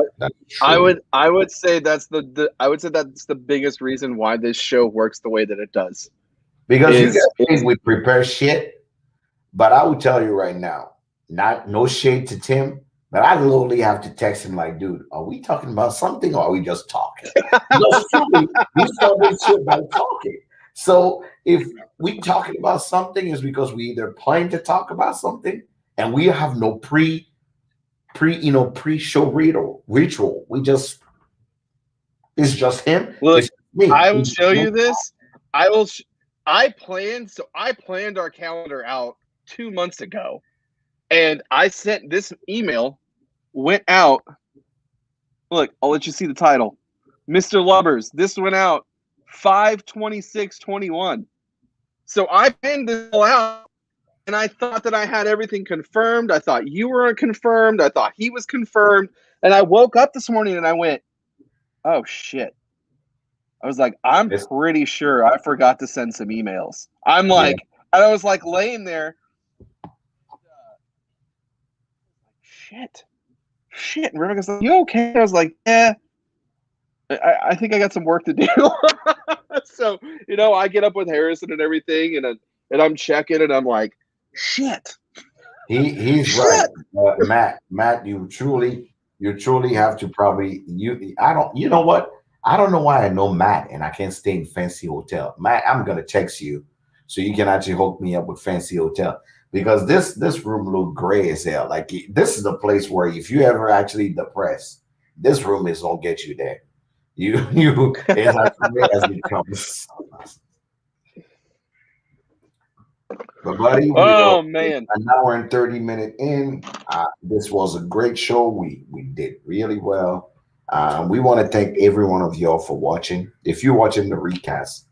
I would say that's the biggest reason why this show works the way that it does. Because you guys think we prepare shit, but I will tell you right now, no shade to Tim, but I literally have to text him like, dude, are we talking about something or are we just talking? We start this shit by talking. So if we talking about something, is because we either plan to talk about something and we have no pre-show ritual. It's just him. Look, I will show you this. I planned our calendar out 2 months ago, and I sent this email, went out. Look, I'll let you see the title. Mr. Lubbers, this went out 5/26/21. So I planned this all out, and I thought that I had everything confirmed. I thought you were confirmed. I thought he was confirmed. And I woke up this morning and I went, oh, shit. I was like, I'm pretty sure I forgot to send some emails. I'm like, and I was like laying there. Shit. And Rebecca's like, you okay? I was like, yeah. I think I got some work to do. So, I get up with Harrison and everything, and I'm checking, and I'm like, shit. He's shit. Right. Matt, you truly have to probably you know what? I don't know why I know Matt and I can't stay in fancy hotel. Matt, I'm gonna text you so you can actually hook me up with fancy hotel, because this room look gray as hell. Like, this is the place where if you ever actually depressed, this room is gonna get you there. It's as gray as it comes. But buddy, man, an hour and 30 minutes in. This was a great show. We did really well. We want to thank every one of y'all for watching. If you're watching the recast,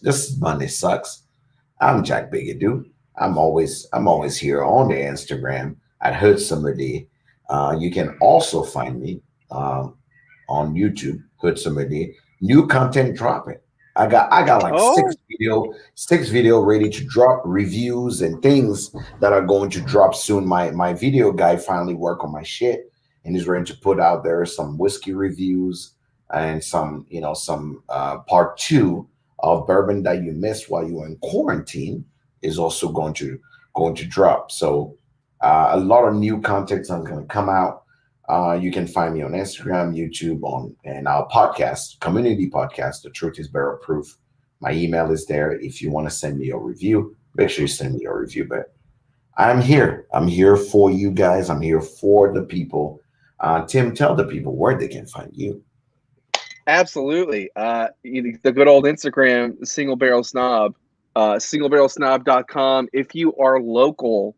this Monday Sucks. I'm Jack Bigadoo. I'm always here on the Instagram at Hood Somebody. You can also find me on YouTube, Hood Somebody. New content dropping. I got like six video ready to drop, reviews and things that are going to drop soon. My video guy finally worked on my shit and is ready to put out there some whiskey reviews and some part 2 of bourbon that you missed while you were in quarantine is also going to drop. So a lot of new content is going to come out. You can find me on Instagram, YouTube, and our podcast, community podcast, The Truth is Barrel Proof. My email is there. If you want to send me a review, make sure you send me a review. But I'm here. I'm here for you guys. I'm here for the people. Tim, tell the people where they can find you. Absolutely. The good old Instagram, Single Barrel Snob, singlebarrelsnob.com. If you are local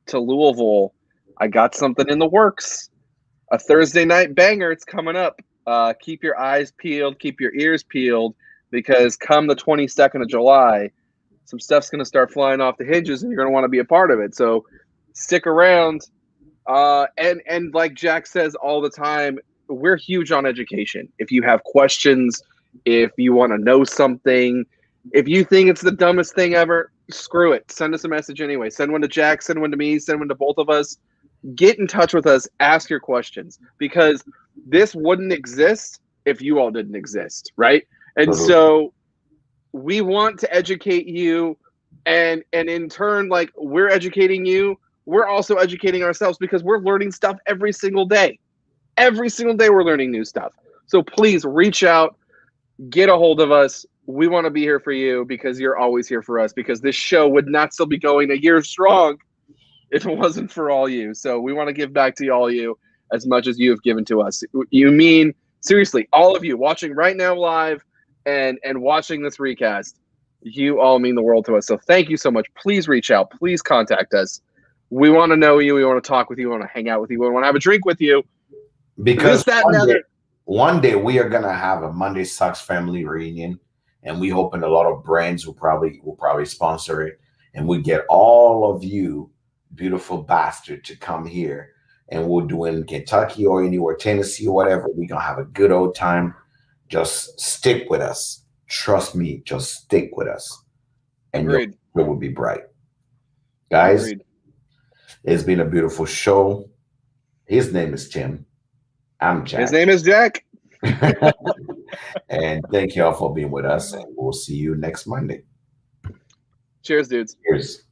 to Louisville, I got something in the works. A Thursday night banger. It's coming up. Keep your eyes peeled. Keep your ears peeled, because come the 22nd of July, some stuff's going to start flying off the hinges, and you're going to want to be a part of it. So stick around. And like Jack says all the time, we're huge on education. If you have questions, if you want to know something, if you think it's the dumbest thing ever, screw it. Send us a message anyway. Send one to Jack, send one to me, send one to both of us. Get in touch with us. Ask your questions, because this wouldn't exist if you all didn't exist, right? And so we want to educate you, and in turn, like, we're educating you, we're also educating ourselves, because we're learning stuff every single day. Every single day we're learning new stuff. So please reach out, get a hold of us. We want to be here for you, because you're always here for us, because this show would not still be going a year strong if it wasn't for all you. So we want to give back to all you as much as you have given to us. You mean seriously, all of you watching right now live and watching this recast, you all mean the world to us. So thank you so much. Please reach out. Please contact us. We want to know you. We want to talk with you. We want to hang out with you. We want to have a drink with you. Because This, that, and other. one day we are gonna have a Monday Sucks family reunion, and we hoping a lot of brands will probably sponsor it, and we get all of you beautiful bastard to come here, and we'll do it in Kentucky or anywhere, Tennessee or whatever. We're gonna have a good old time. Just stick with us. Trust me, just stick with us. And your future will be bright. Guys, Agreed. It's been a beautiful show. His name is Tim. I'm Jack. His name is Jack. And thank you all for being with us. And we'll see you next Monday. Cheers, dudes. Cheers.